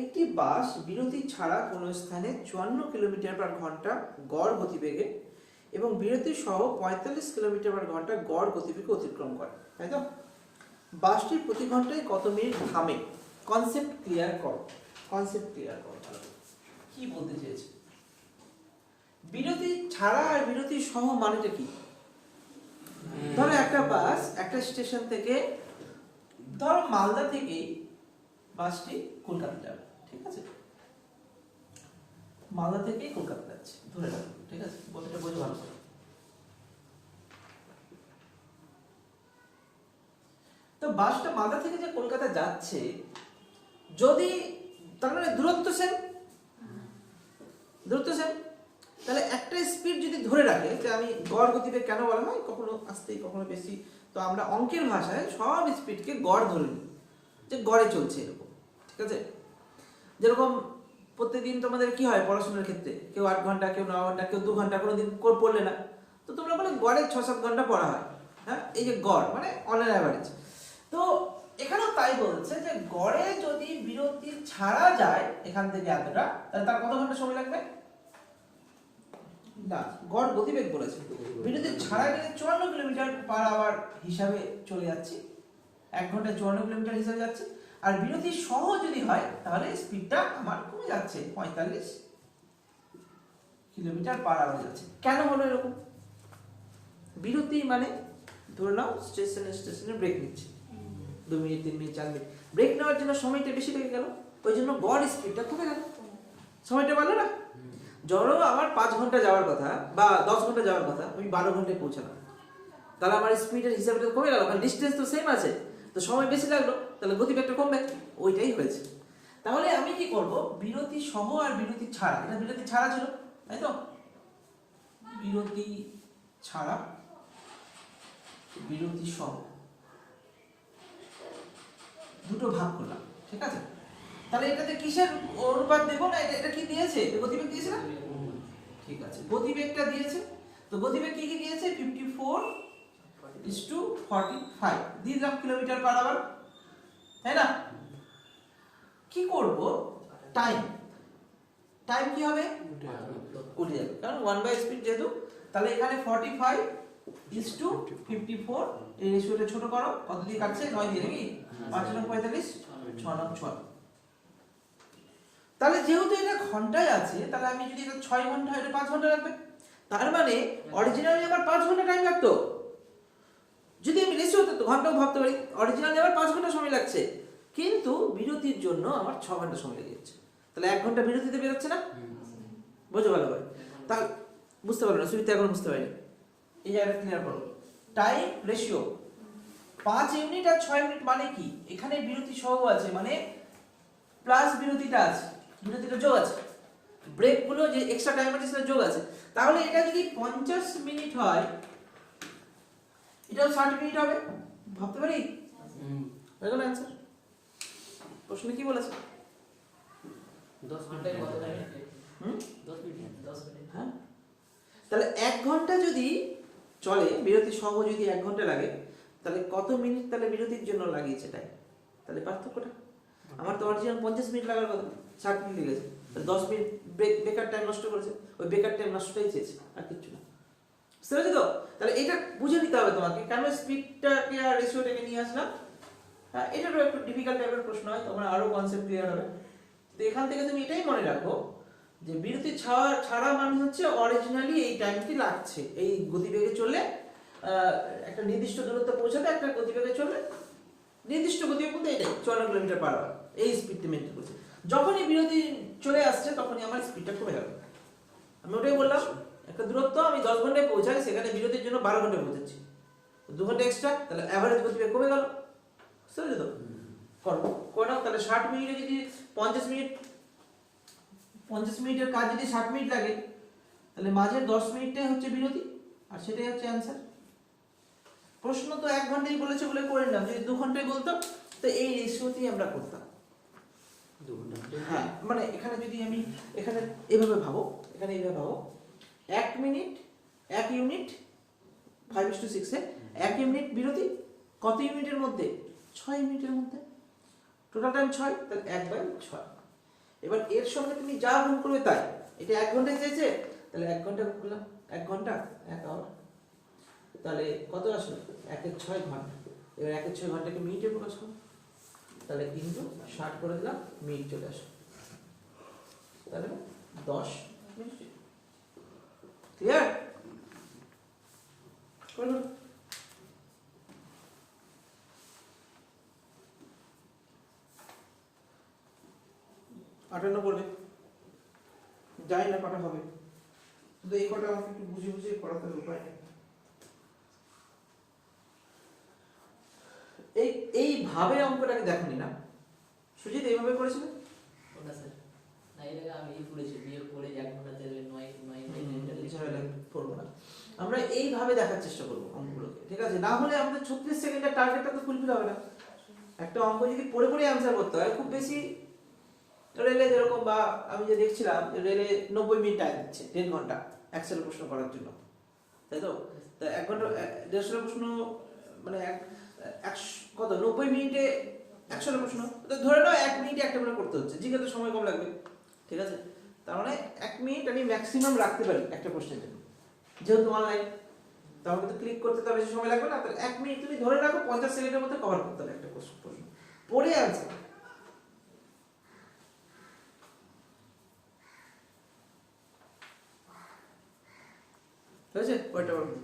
একটি বাস বিরতি ছাড়া কোনো স্থানে 54 কিলোমিটার পার ঘন্টা গড় গতিবেগে এবং বিরতি সহ 45 কিলোমিটার পার ঘন্টা গড় গতিবেগে অতিক্রম করে, তাই তো? বাসটি প্রতি ঘন্টায় কত মিনিট থামে? কনসেপ্ট ক্লিয়ার করো, কনসেপ্ট ক্লিয়ার করো। কি বলতে চেয়েছে? বিরতি ছাড়া আর বিরতি সহ মানেটা কি? ধরো একটা বাস একটা স্টেশন থেকে, ধরো মালদা থেকে বাসটি কলকাতা যাবে, ঠিক আছে? মালদা থেকে কলকাতা যাচ্ছে ধরে রাখো, ঠিক আছে? কথাটা বোঝো ভালো করে। তো বাসটা মালদা থেকে যে কলকাতা যাচ্ছে, যদি তার মানে দূরত্ব সেম, দূরত্ব সেম, তাহলে একটা স্পিড যদি ধরে রাখে, যে আমি গড় গতিবেগ কেন বলা হয়, কখনো আস্তে কখনো বেশি, তো আমরা অঙ্কের ভাষায় সব স্পিডকে গড় ধরে নিই, যে গড়ে চলছে এরকম, ঠিক আছে? যেরকম প্রত্যেকদিন তোমাদের কি হয় পড়াশোনার ক্ষেত্রে, কেউ 8 ঘন্টা, কেউ 9 ঘন্টা, কেউ 2 ঘন্টা, কোনো দিন পড়লে না, তো তোমরা বলে গড়ে 6-7 ঘন্টা পড়া হয়, হ্যাঁ? এই যে গড় মানে অন অ্যান অ্যাভারেজ। তো এখানেও তাই বলছে যে গড়ে যদি বিরতি ছাড়া যায় এখান থেকে এতটা, তাহলে তার কত ঘন্টা সময় লাগবে? না, গড় গতিবেগ বলেছে, বিরতি ছাড়া গেলে 54 কিলোমিটার পার আওয়ার হিসাবে চলে যাচ্ছি, 1 ঘন্টায় 54 কিলোমিটার হিসাবে যাচ্ছে। আর বিরতি সহ যদি হয় তাহলে স্পিডটা আমার কমে যাচ্ছে, 45 কিলোমিটার পার আওয়ার যাচ্ছে। কেন হলো এরকম? বিরতি মানে ধরে নাও স্টেশনে স্টেশনে ব্রেক নিচ্ছে, 2 মিনিট 3 মিনিট 4 মিনিট, ব্রেক নেওয়ার জন্য সময়টা বেশি লেগে গেল, ওই জন্য গড় স্পিডটা কমে গেল, সময়টা বাড়লো না? ধরো আমার 5 ঘন্টা যাওয়ার কথা বা 10 ঘন্টা যাওয়ার কথা, আমি 12 ঘন্টায় পৌঁছালাম, তাহলে আমার স্পিডের হিসাবটা কমে গেল, কারণ ডিস্টেন্স তো সেম আছে, তো সময় বেশি লাগলো, তাহলে গতিবেগটা কমবে, ওইটাই হয়েছে। তাহলে আমি কি করব? বিরতি সহ আর বিরতি ছাড়া, এটা বিরতি ছাড়া ছিল, তাই তো? বিরতি ছাড়া, বিরতি সহ, দুটো ভাগ করলাম, ঠিক আছে? তাহলে এটাতে কিসের অনুপাত দেবো না? এটা কি দিয়েছে? গতিবেগ দিয়েছে না? ঠিক আছে, গতিবেগটা দিয়েছে। তো গতিবেগ কি কি দিয়েছে? 54:45 দিয়ে দিলাম কিলোমিটার পার আওয়ার, তাই না? কি করব? টাইম, টাইম কি হবে? উঠে যাবে, কারণ 1/স্পিড যেহেতু। তাহলে এখানে 45:54, এই রেশিওটা ছোট করো, কত দিয়ে কাটছে? 9 দিয়ে নাকি? 5 9 45, 6 9 6, তাহলে যেহেতু এটা ঘন্টায় আছে, তাহলে আমি যদি এটা 6 ঘন্টা, এটা 5 ঘন্টা লাগবে। তার মানে অরিজিনালি আমার 5 ঘন্টা টাইম লাগতো। যদি আমি রেশিও হতো ঘন্টাও ভাবতে পারি, অরিজিনালি আমার 5 ঘন্টা সময় লাগছে, কিন্তু বিরতির জন্য আমার 6 ঘন্টা সময় লেগে যাচ্ছে। তাহলে 1 ঘন্টা বিরতিতে বেরোচ্ছে না? বুঝো ভালো করে। তাহলে বুঝতে পারলো না, শুরুতে এখন বুঝতে পারিনি, এই জায়গাটা ক্লিয়ার করো। টাইম রেশিও 5 ইউনিট আর 6 ইউনিট মানে কি? এখানে বিরতি সহ আছে, মানে প্লাস বিরতিটা আছে, বিরতিটা যোগ আছে, ব্রেক গুলো যে এক্সট্রা টাইম আছে সেটা যোগ আছে। তাহলে এটা যদি 50 মিনিট হয়, এটাও 60 মিনিট হবে, ভাবতে পারি? হয়ে গেল অ্যান্সার। প্রশ্নে কি বলেছে? 10 ঘন্টায় কত মিনিট। টাইম? হুম 10 মিনিট। 10 মিনিট। হ্যাঁ, তাহলে 1 ঘন্টা যদি চলে, বিরতি সহ যদি 1 ঘন্টা লাগে, তাহলে কত মিনিট তাহলে বিরতির জন্য লাগিয়েছে টাইম? তাহলে পার্থক্যটা, আমার তো অরিজিনাল 50 মিনিট লাগার কথা, 60 মিনিট লেগেছে, তাহলে 10 মিনিট বেকার টাইম নষ্ট করেছে, ওই বেকার টাইম নষ্টটাই চেয়েছে, আর কিচ্ছু না। বুঝতে পেরেছো তো? তাহলে এটা বুঝে নিতে হবে তোমাকে, কেন স্পিডটাকে আর রেশিওটাকে নিয়ে আসলাম। হ্যাঁ, এটারও একটু ডিফিকাল্ট টাইপের প্রশ্ন হয়, তোমার আরো কনসেপ্ট ক্লিয়ার হবে। তো এখান থেকে তুমি এটাই মনে রাখো যে বিরতি ছাড়া মানে হচ্ছে অরিজিনালি এই টাইমটি লাগছে, এই গতিবেগে চললে একটা নির্দিষ্ট দূরত্ব পৌঁছাতে একটা গতিবেগে চললে, নির্দিষ্ট গতিবেগ বলতে এটাই 54 কিলোমিটার পার আওয়ার, এই স্পিডটা মেনটেন করছে। যখনই বিরতি চলে আসছে তখনই আমার স্পিডটা কমে গেল। আমি ওটাই বললাম, একটা দূরত্ব আমি 10 ঘন্টায় পৌঁছাই, সেখানে বিরতির জন্য 12 ঘন্টায় পৌঁছাচ্ছি, 2 ঘন্টা এক্সট্রা, তাহলে অ্যাভারেজ গতিবেগ কমে গেল। বুঝতে পেরেছো তো? করে নাও। তাহলে 60 মিনিটে যদি 50 মিনিটের কাজ যদি 60 মিনিট লাগে, তাহলে মাঝের 10 মিনিটটাই হচ্ছে বিরতি, আর সেটাই হচ্ছে অ্যান্সার। প্রশ্ন তো 1 ঘন্টাই বলেছে বলে করে নিলাম, যদি 2 ঘন্টায় বলতাম তো এই রেশিওতেই আমরা করতাম। 2 ঘন্টা। হ্যাঁ, মানে এখানে যদি আমি এখানে এভাবে ভাবো, এখানে এইভাবে ভাবো, 1 মিনিট 1 ইউনিট 5:6 এ 1 ইউনিট বিরতি, কত ইউনিটের মধ্যে? 6 ইউনিটের মধ্যে, টোটাল টাইম 6, তাহলে 1/6। এবার এর সঙ্গে তুমি যা গুণ করবে তাই, এটা 1 ঘন্টায় চেয়েছে, তাহলে 1 ঘন্টা গুণ করলাম, 1 ঘন্টা 1 আওয়ার, তাহলে কত আসলো? 1/6 ঘন্টা। এবার 1/6 ঘন্টাকে মিনিটে প্রকাশ করো, তাহলে কিন্তু 60 করে দিলাম, মিনিট চলে আসে, তাহলে 10 মিনিট। ক্লিয়ার? করো। 58 করবে, জানি না কটা হবে, কিন্তু এই কটা আমাকে একটু বুঝে বুঝে করাতে হবে, উপায় নেই। এইভাবে অঙ্কটাকে দেখনি না সুজিত, এইভাবে করেছিল? ওটা স্যার না, এটা আমি করেছি, বিয়োগ করে 1 ঘন্টাতে 9 ঝামেলা করবো না, আমরা এইভাবে দেখার চেষ্টা করবো অঙ্কগুলোকে, ঠিক আছে? না হলে আমাদের 36 সেকেন্ডের টার্গেটটা তো ফুলফিল হবে না। একটা অঙ্ক যদি পড়ে পড়ে অ্যান্সার করতে হয়, খুব বেশি রেলে যেরকম, বা আমি যে দেখছিলাম রেলে 90 মিনিট টাইম দিচ্ছে, 1.5 ঘন্টা 100 প্রশ্ন করার জন্য, তাই তো? 1 ঘন্টা 150 প্রশ্ন, মানে কত 90 মিনিটে 100 প্রশ্ন, তো ধরে নাও 1 মিনিটে একটা করে করতে হচ্ছে, জিজ্ঞাসা সময় কম লাগবে, ঠিক আছে? তার মানে 1 মিনিট আমি ম্যাক্সিমাম রাখতে পারি একটা প্রশ্নের জন্য, যেহেতু অনলাইন, তাহলে তো ক্লিক করতে তো বেশি সময় লাগবে না। তাহলে 1 মিনিট তুমি ধরে রাখো, 50 সেকেন্ডের মধ্যে কভার করতে হবে একটা প্রশ্ন, পড়ে আনসার। হয়েছে? কয়টা বলুন?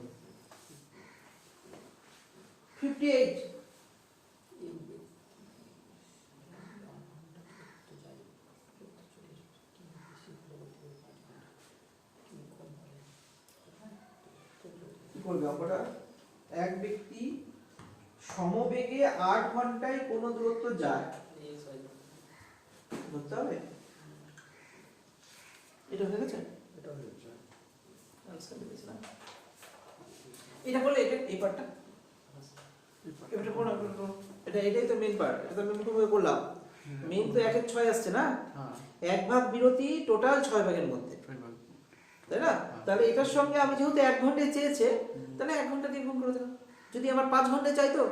58। কি করবে অঙ্কটা? এক ব্যক্তি সমবেগে 8 ঘন্টায় কোন দূরত্ব যায়, ধরতে হবে। এটা হয়ে গেছে? এটা হচ্ছে আনসার দিয়েছিলাম। এটা বলে এটা এই পার্টটা, এটা কোন এটাই তো মেইন পার্ট, এটা তো আমি মুখে করলাম। মেইন তো 1/6 আসছে না, হ্যাঁ 1 ভাগ বিরতি, টোটাল 6 ভাগের মধ্যে, তাই না? তাহলে এটার সঙ্গে আমি যেহেতু 1 ঘন্টায় চেয়েছে, তাহলে 1 ঘন্টা দিয়ে গুণ করে দিলাম। যদি আমার 5 ঘন্টায় চাইতো,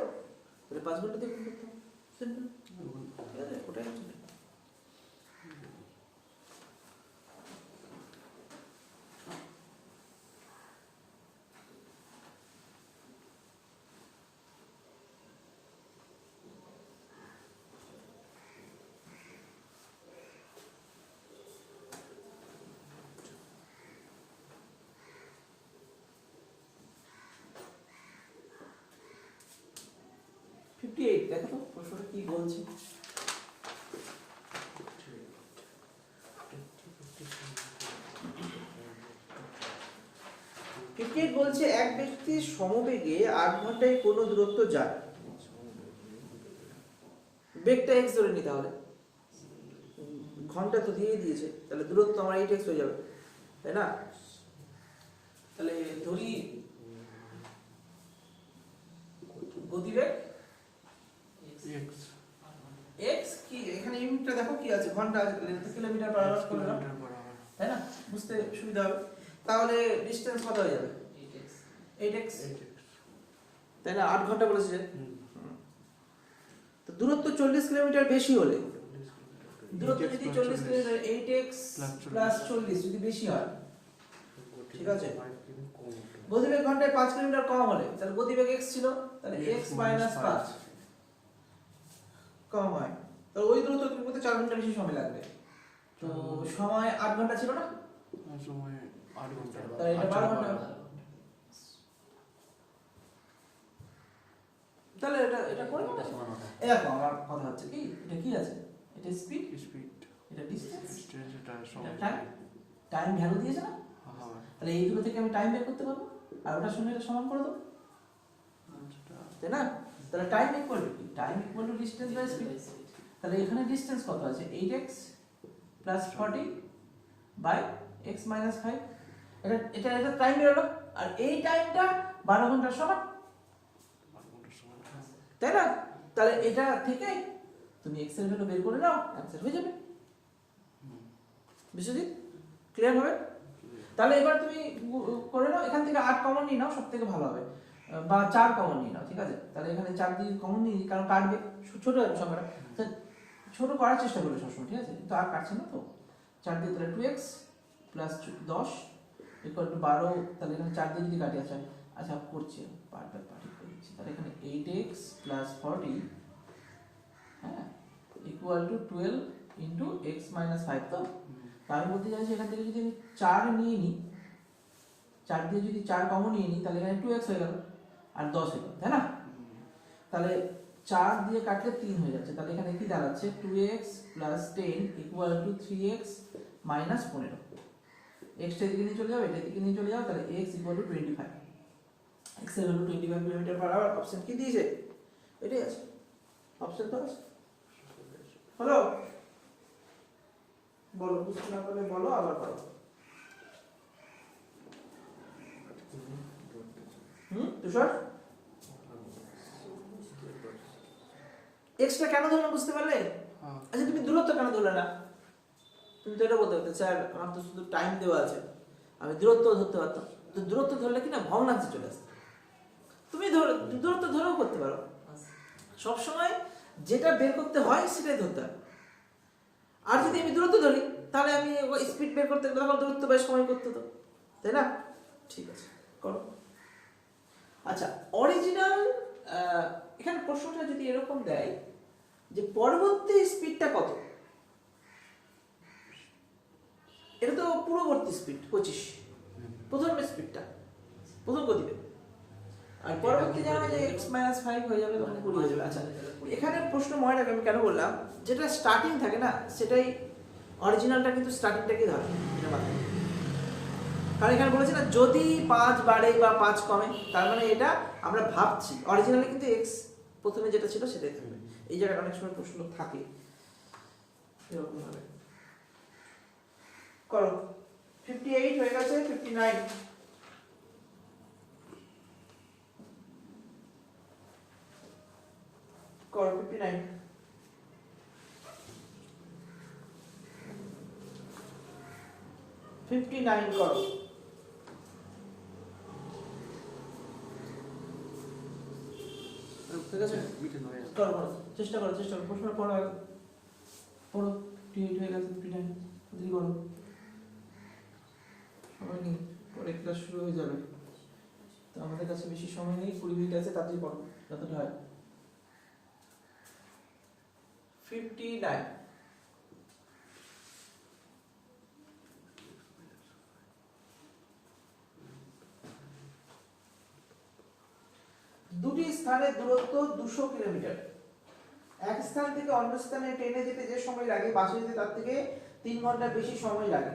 তাহলে 5 ঘন্টা দিয়ে গুণ করতাম, সিম্পল। ঠিক আছে, ওটাই হচ্ছে। 58 দেখো তো প্রশ্নটা কি বলছে। ক্রিকেট বলছে এক ব্যক্তি সমবেগে 8 ঘন্টায় কোনো দূরত্ব যায়, বেগটা x ধরে নি, তাহলে ঘন্টা তো দিয়ে দিয়েছে, তাহলে দূরত্ব আমার 8x হয়ে যাবে, তাই না? তাহলে ধরি গতিবেগ x x কি, এখানে ইউনিটটা দেখো কি আছে, ঘন্টা আছে, কিলোমিটার পার আওয়ার করে নাও, কিলোমিটার পার আওয়ার। তাই না? বুঝতে সুবিধা হবে। তাহলে ডিসটেন্স কত হয়ে যাবে? 8x, তাই না? 8 ঘন্টা বলেছে যে। তো দূরত্ব 40 কিলোমিটার বেশি হলে, দূরত্ব যদি 40 কিলোমিটার, 8x প্লাস 40 যদি বেশি হয়, ঠিক আছে? গতিবেগ ঘন্টায় 5 কিলোমিটার কম হলে, তাহলে গতিবেগ x ছিল, তাহলে x মাইনাস 5 কম হয়, তাহলে ওই দূরত্ব তুমি করতে 4 ঘন্টা বেশি সময় লাগবে। তো সময় 8 ঘন্টা ছিল না, সময় 8 ঘন্টা, তাহলে এটা 12 ঘন্টা। তাহলে এটা করে এটা সমান ওটা। এই দেখো আমার কথা হচ্ছে কি, এটা কি আছে, এটা স্পিড, স্পিড এটা ডিসটেন্স, ডিসটেন্স, এটা সময়, টাইম ভ্যালু দিয়েছে না, হ্যাঁ তাহলে এইগুলো থেকে আমি টাইম বের করতে পারবো, আর ওটার সঙ্গে এটা সমান করে দেবো, তাই না? তাহলে টাইম ইকুয়াল টু কি, time equal to distance by speed. তাহলে এখানে ডিসটেন্স কত আছে, 8x plus 40 by x minus 5, এটা এটা এটা টাইম বের হলো, আর এই টাইমটা 12 ঘন্টার সমান, 12 ঘন্টার সময়। তাই না? তাহলে এটা থেকে তুমি x এর ভ্যালু বের করে নাও, অ্যানসার হয়ে যাবে। বিশ্বজিৎ ক্লিয়ার হবে? তাহলে এবার তুমি করে নাও, এখান থেকে 8 কমন নিয়ে নাও, সব থেকে ভালো হবে, বা 4 কমন নিয়ে নাও, ঠিক আছে? তাহলে এখানে 4 দিয়ে কমন নিয়ে নিই, কারণ কাটবে, ছোট হবে সংখ্যাটা, ছোট করার চেষ্টা করবে সবসময়, ঠিক আছে? তো আর কাটছে না তো, 4 দিয়ে তাহলে 2x প্লাস 10 ইকুয়াল টু 12, তাহলে এখানে 4 দিয়ে যদি কাটি, আচ্ছা আচ্ছা করছি, পার্ট করে দিচ্ছি, তাহলে এখানে 8x প্লাস 40, হ্যাঁ, equal to 12 into x minus 5। তো আমি বলতে চাইছি এখান থেকে যদি আমি 4 নিয়ে নিই, 4 দিয়ে যদি 4 কমন নিয়ে নিই, তাহলে এখানে 2x হয়ে গেল আর 10 হয়ে গেল, তাই না? তাহলে 4 দিয়ে কাটলে 3 হয়ে যাচ্ছে, তাহলে এখানে কি দাঁড়াচ্ছে, 2x plus 10 equal to 3x minus 15। x টা এদিকে নিয়ে চলে যাবে, এটা এদিকে নিয়ে চলে যাবে, তাহলে x ইকুয়াল টু 25। x এর value 25 kilometre per hour, option কি দিয়েছে? এটাই আছে, অপশন তো আছে। হ্যালো, বলো, বুঝতে না পারলে বলো, আবার বলো। তুষার, এক্সট্রা কেন ধরলে বুঝতে পারলে? আচ্ছা তুমি দূরত্ব কেন ধরলে না? তুমি তো এটা বলতে পারতে, স্যার আমার তো শুধু টাইম দেওয়া আছে, আমি দূরত্ব ধরতে পারতাম। তো দূরত্ব ধরলে কি না ভগ্নাংশে চলে আসে, তুমি দূরত্ব ধরেও করতে পারো, সবসময় যেটা বের করতে হয় সেটাই ধরতে হবে। আর যদি আমি দূরত্ব ধরি, তাহলে আমি স্পিড বের করতে গেলে তখন দূরত্ব বেশ সময় করতে হতো, তাই না? ঠিক আছে, করো। আচ্ছা, অরিজিনাল, এখানে প্রশ্নটা যদি এরকম দেয় যে পরবর্তী স্পিডটা কত, এটা তো পূর্ববর্তী স্পিড 25, প্রথম স্পিডটা, প্রথম গতিবেগ, আর পরবর্তী জানা যে x মাইনাস 5 হয়ে যাবে, তখন 20 হয়ে যাবে। আচ্ছা, এখানে প্রশ্ন মনে রাখবে, আমি কেন বললাম, যেটা স্টার্টিং থাকে না সেটাই অরিজিনালটা, কিন্তু স্টার্টিংটাকে ধরে, এটা মাথায়। কারণ এখানে বলেছে না যদি 5 বাড়ে বা 5 কমে, তার মানে এটা আমরা ভাবছি, অরিজিনালি কিন্তু x প্রথমে যেটা ছিল সেটাই থাকবে। এই জায়গাটা অনেক সময় প্রশ্ন থাকে এরকম ভাবে। করো, 58 হয়ে গেছে, 59 করো, 59 59 করো। ঠিক আছে, করো করো, চেষ্টা করো, প্রশ্ন পড়ো আগে, পড়ো। 58 হয়ে গেছে, 59 তাড়াতাড়ি করো, সময় নেই, পরে ক্লাস শুরু হয়ে যাবে, তো আমাদের কাছে বেশি সময় নেই, 20 মিনিট আছে, তাড়াতাড়ি করো যতটা হয়। 59 দুটি স্থান স্থানের দূরত্ব 200 কিলোমিটার। এক স্থান থেকে অন্য স্থানে ট্রেনে যেতে যে সময় লাগে বাসে যেতে তার থেকে 3 ঘন্টা বেশি সময় লাগে।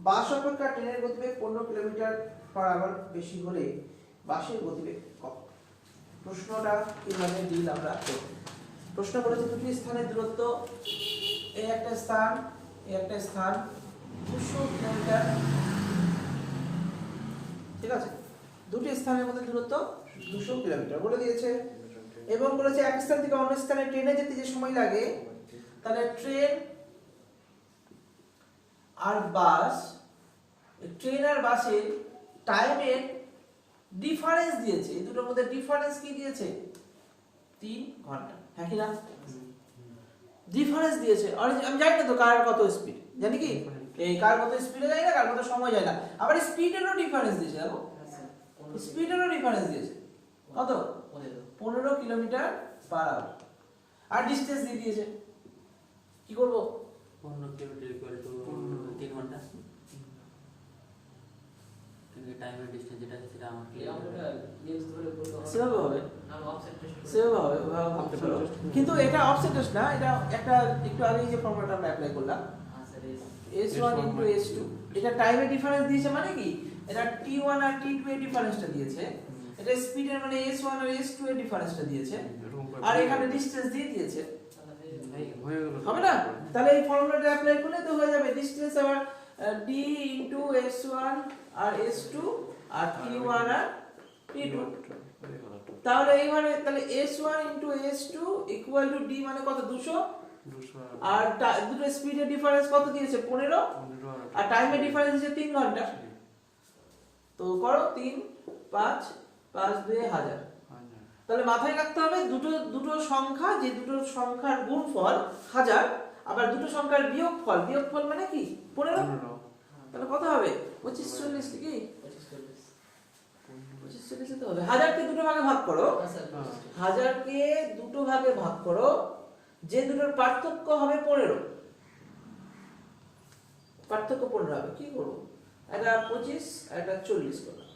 বাস অপেক্ষা ট্রেনের গতিবেগ 15 কিলোমিটার পার আওয়ার বেশি হলে বাসের গতিবেগ কত? প্রশ্নটা কিভাবে ডিল আমরা করব? প্রশ্ন বলেছে দুটি স্থানের দূরত্ব, এই একটা স্থান, এই একটা স্থান 200 কিলোমিটার, ঠিক আছে? দুটি স্থানের মধ্যে দূরত্ব 200 কিলোমিটার বলে দিয়েছে এবং বলেছে এক স্থান থেকে অন্য স্থানে ট্রেনে যেতে যে সময় লাগে, তাহলে ট্রেন আর বাস, ট্রেন আর বাসের টাইমের ডিফারেন্স দিয়েছে, এই দুটোর মধ্যে ডিফারেন্স কি দিয়েছে? 3 ঘন্টা, হ্যাঁ কি না? ডিফারেন্স দিয়েছে। আর আমি জানি না তো কার কত স্পিড, জানি কি এই কার কত স্পিডে যায় না, কার কত সময় যায় না, আবার স্পিডেরও ডিফারেন্স দিয়েছে। দেখো স্পিডেরও ডিফারেন্স দিয়েছে কত? 15 কিলোমিটার পার আওয়ার। আর ডিসটেন্স দিয়ে দিয়েছে, কি করব? 15 কিলোমিটার ইকুয়াল টু 3 ঘন্টা। কিন্তু টাইমের ডিসটেন্স যেটা আছে সেটা আমার এই অঙ্কটা ইউজ করে করতে হবে। সেভাবে হবে, আমি অফসেট টেস্ট সেভাবে হবে, ওভাবে ভাবতে পারো। কিন্তু এটা অফসেট টেস্ট না, এটা একটা একটু আগেই যে ফর্মুলাটা আমরা অ্যাপ্লাই করলাম আনসার S1 into S2, এটা টাইমের ডিফারেন্স দিয়েছে মানে কি? এটা T1 আর T2 এর ডিফারেন্সটা দিয়েছে, এটা স্পিডের মানে S1 আর S2 এর ডিফারেন্সটা দিয়েছে, আর এখানে ডিসটেন্স দিয়ে দিয়েছে, হয়ে গেল। হবে না? তাহলে এই ফর্মুলাটা অ্যাপ্লাই করলে তো হয়ে যাবে ডিসটেন্স আবার D into S1 আর S2 আর T1 আর T2। তাহলে এইভাবে তাহলে S1 into S2 equal to D মানে কত? 200, আর দুটো স্পিডের ডিফারেন্স কত দিয়েছে? 15, আর টাইমের ডিফারেন্স দিয়েছে 3 ঘন্টা। তো করো 3 5 5 2 1000। তাহলে মাথায় রাখতে হবে দুটো সংখ্যা, যে দুটো সংখ্যার গুণফল 1000, আবার দুটো সংখ্যার বিয়োগফল, বিয়োগফল মানে কি? 15। তাহলে কত হবে? 25 40 কি? 25 40 তো হবে। 1000 কে দুটো ভাগে ভাগ করো, 1000 কে দুটো ভাগে ভাগ করো, যে দুটোর পার্থক্য হবে 15, পার্থক্য 15 হবে। কি করব? এটা 25 আর এটা 40 করলাম,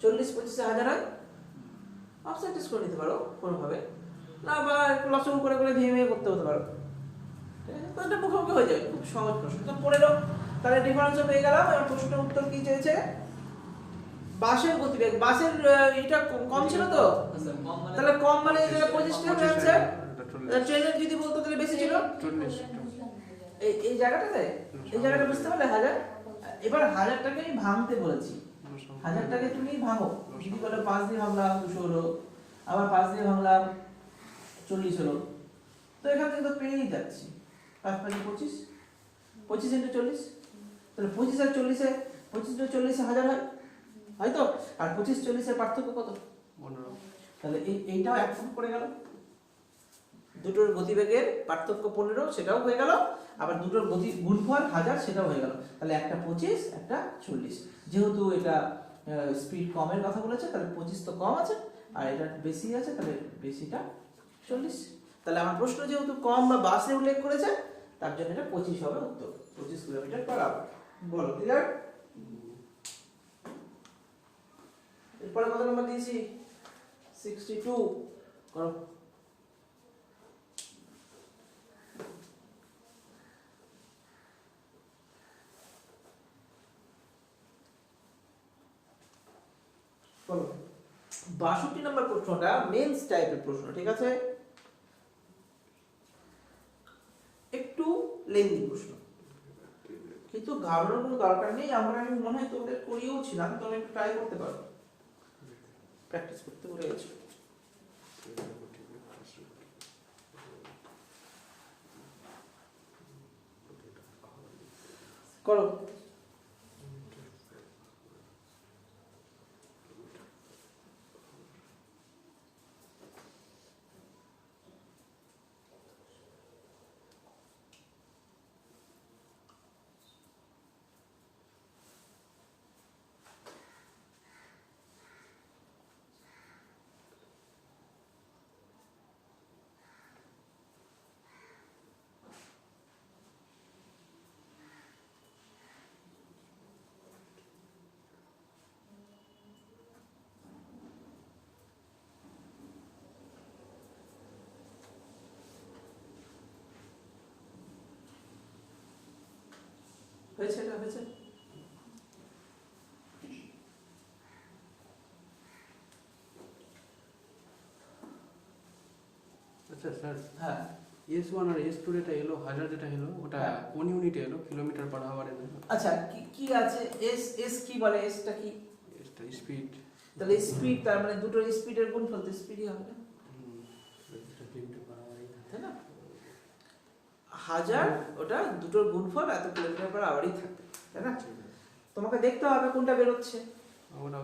40 25 এ 1000 হয়, অফসেট টেস্ট করে নিতে পারো কোনোভাবে, না বা একটু লসও করে করে ভেঙে করতে হতে পারো, ঠিক আছে? তো এটা মুখোমুখি হয়ে যাবে, খুব সহজ প্রশ্ন। তো 15, তাহলে ডিফারেন্সও পেয়ে গেলাম। এবার প্রশ্নের উত্তর কি চেয়েছে? বাসের গতিবেগ, বাসের এটা কম ছিল তো, তাহলে কম মানে এটা 25 টা অ্যানসার। ট্রেনের যদি বলতো তাহলে বেশি ছিল, এই জায়গাটাতে, এই জায়গাটা বুঝতে পারলে 1000। এবার 1000টাকে আমি ভাঙতে বলেছি, 1000টাকে তুমি ভাঙো, যদি বলে 5 দিয়ে ভাঙলাম 200 হলো, আবার 5 দিয়ে ভাঙলাম 40 হলো, তো এখান থেকে তো পেয়েই যাচ্ছি 5 5 25, 25 into 40, তাহলে 25 আর 40 এ 25 into 40 এ 1000 হয়, হয়তো? আর 25 40 এর পার্থক্য কত? 15। তাহলে এইটাও এক ফুট পড়ে গেল, দুটোর গতিবেগের পার্থক্য 15, সেটাও হয়ে গেল, আবার দুটোর গতি গুণফল 1000, সেটাও হয়ে গেল। তাহলে একটা 25 একটা 40, যেহেতু এটা স্পিড কমের কথা বলেছে তাহলে 25 তো কম আছে, আর এটা বেশি আছে তাহলে বেশিটা 40। তাহলে আমার প্রশ্ন যেহেতু কম বা বাসে উল্লেখ করেছে, তার জন্য এটা 25 হবে উত্তর, 25 কিলোমিটার পার আওয়ার। বলো ক্লিয়ার? এরপরে কত নাম্বার দিয়েছি? 62 করো। বলো 62 নম্বর প্রশ্নটা মেন্স টাইপের প্রশ্ন, ঠিক আছে? একটু লেন্দি প্রশ্ন, কিন্তু ঘাবড়ানোর কোনো দরকার নেই। আমি মনে হয় তোমাদের করিয়েও ছিলাম, তুমি একটু ট্রাই করতে পারো, প্র্যাকটিস করতে ভুলে গেছো। করো। হয়েছে, এটা হয়েছে। আচ্ছা স্যার, হ্যাঁ S1 আর S2 যেটা এলো, হাজার যেটা এলো, ওটা হ্যাঁ। কোন ইউনিটে এলো? কিলোমিটার পার আওয়ারে না? আচ্ছা, কি কি আছে এস, এস কি বলে, এসটা কি? এটা স্পিড। তাহলে স্পিড, তার মানে দুটোর স্পিডের গুণফল তো স্পিডই হবে না, কিলোমিটার পার আওয়ারই থাকে। তাই না? 1000 ওটা দুটোর গুণফল এত কিলোমিটার পার আওয়ারই থাকবে, তাই না? তোমাকে দেখতে হবে কোনটা বেরোচ্ছে,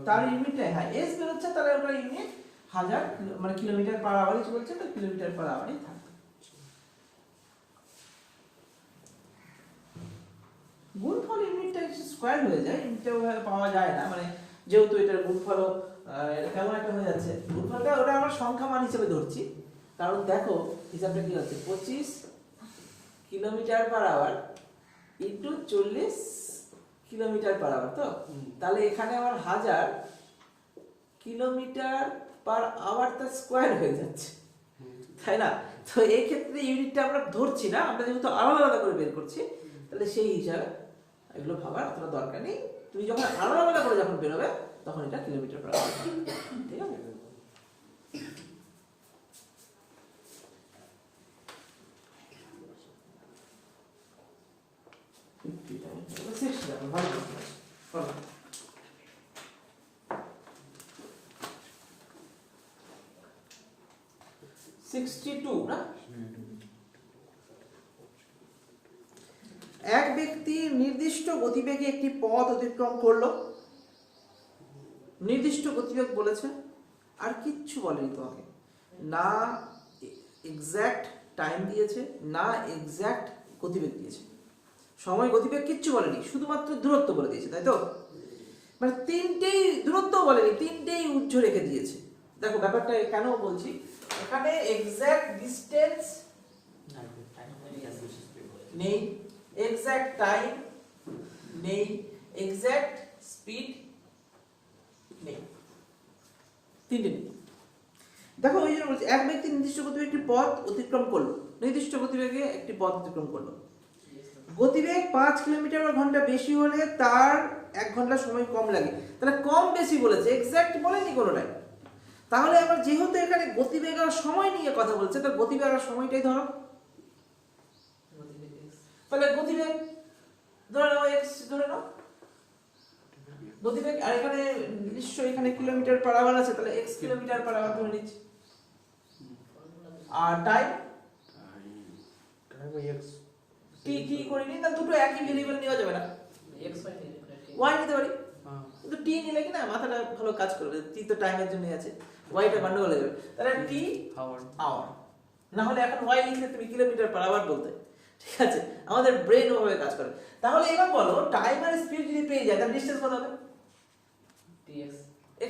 তার ইউনিটে। হ্যাঁ, এস বেরোচ্ছে, তাহলে ওটা ইউনিট 1000 মানে কিলোমিটার পার আওয়ারই চলছে, তো কিলোমিটার পার আওয়ারই থাকবে। গুণফল ইউনিটটা স্কয়ার হয়ে যায়, ইউনিটটা ওভাবে পাওয়া যায় না, মানে যেহেতু এটার গুণফল এটা কেমন একটা হয়ে যাচ্ছে, গুণফলটা ওটা আমরা সংখ্যা মান হিসেবে ধরছি, কারণ দেখো হিসাবটা কি হচ্ছে, 25 kilometre per hour into 40 kilometre per hour, তো তাহলে এখানে আমার 1000 কিলোমিটার পার আওয়ারটা স্কয়ার হয়ে যাচ্ছে, তাই না? তো এই ক্ষেত্রে ইউনিটটা আমরা ধরছি না, আমরা যেহেতু আলাদা আলাদা করে বের করছি, তাহলে সেই হিসাবে এগুলো ভাবার অতটা দরকার নেই। তুমি যখন আলাদা আলাদা করে যখন বেরোবে তখন এটা কিলোমিটার পার আওয়ার, ঠিক আছে? ভালো করো। 62 না? এক ব্যক্তি নির্দিষ্ট গতিবেগে একটি পথ অতিক্রম করলো, নির্দিষ্ট গতিবেগ বলেছে, আর কিচ্ছু বলেনি তোমাকে, না এক্সাক্ট টাইম দিয়েছে, না এক্সাক্ট গতিবেগ দিয়েছে, সময় গতিবেগ কিচ্ছু বলেনি, শুধুমাত্র দূরত্ব বলে দিয়েছে, তাই তো? মানে তিনটেই দূরত্ব বলেনি, তিনটেই উজ্জ রেখে দিয়েছে। দেখো ব্যাপারটা কেন বলছি, এখানে এক্সাক্ট ডিসটেন্স নেই, এক্সাক্ট টাইম নেই, এক্সাক্ট স্পিড নেই, তিনটে নেই। দেখো ওই জন্য বলছি, এক ব্যক্তি নির্দিষ্ট গতিবেগে একটি পথ অতিক্রম করলো, নির্দিষ্ট গতিবেগে একটি পথ অতিক্রম করলো, গতিবেগ 5 কিলোমিটার ঘন্টা বেশি হলে তার 1 ঘন্টা সময় কম লাগে, তাহলে কম বেশি বলেছে, এক্সাক্ট বলেনি কোনোটাই। তাহলে আবার যেহেতু এখানে গতিবেগ আর সময় নিয়ে কথা বলছে, তাহলে গতিবেগ আর সময়টাই ধরো, তাহলে গতিবেগ ধরে নাও x ধরে নাও, গতিবেগ, আর এখানে নিশ্চয়ই এখানে কিলোমিটার পার আওয়ার আছে, তাহলে x কিলোমিটার পার আওয়ার ধরে নিচ্ছি। আর টাইম t t করে নিই, তাহলে দুটো একই ভেরিয়েবল নেওয়া যাবে না, x y y নিতে পারি, কিন্তু t নিলে কি না মাথাটা ভালো কাজ করবে, t তো টাইমের জন্য আছে, y টা গন্ডগোল হয়ে যাবে, তাহলে t আওয়ার, না হলে এখন y লিখলে তুমি কিলোমিটার পার আওয়ার বলতে, ঠিক আছে? আমাদের ব্রেন ওভাবে কাজ করে। তাহলে এবার বলো টাইম আর স্পিড যদি পেয়ে যায় তাহলে ডিসটেন্স কত হবে? tx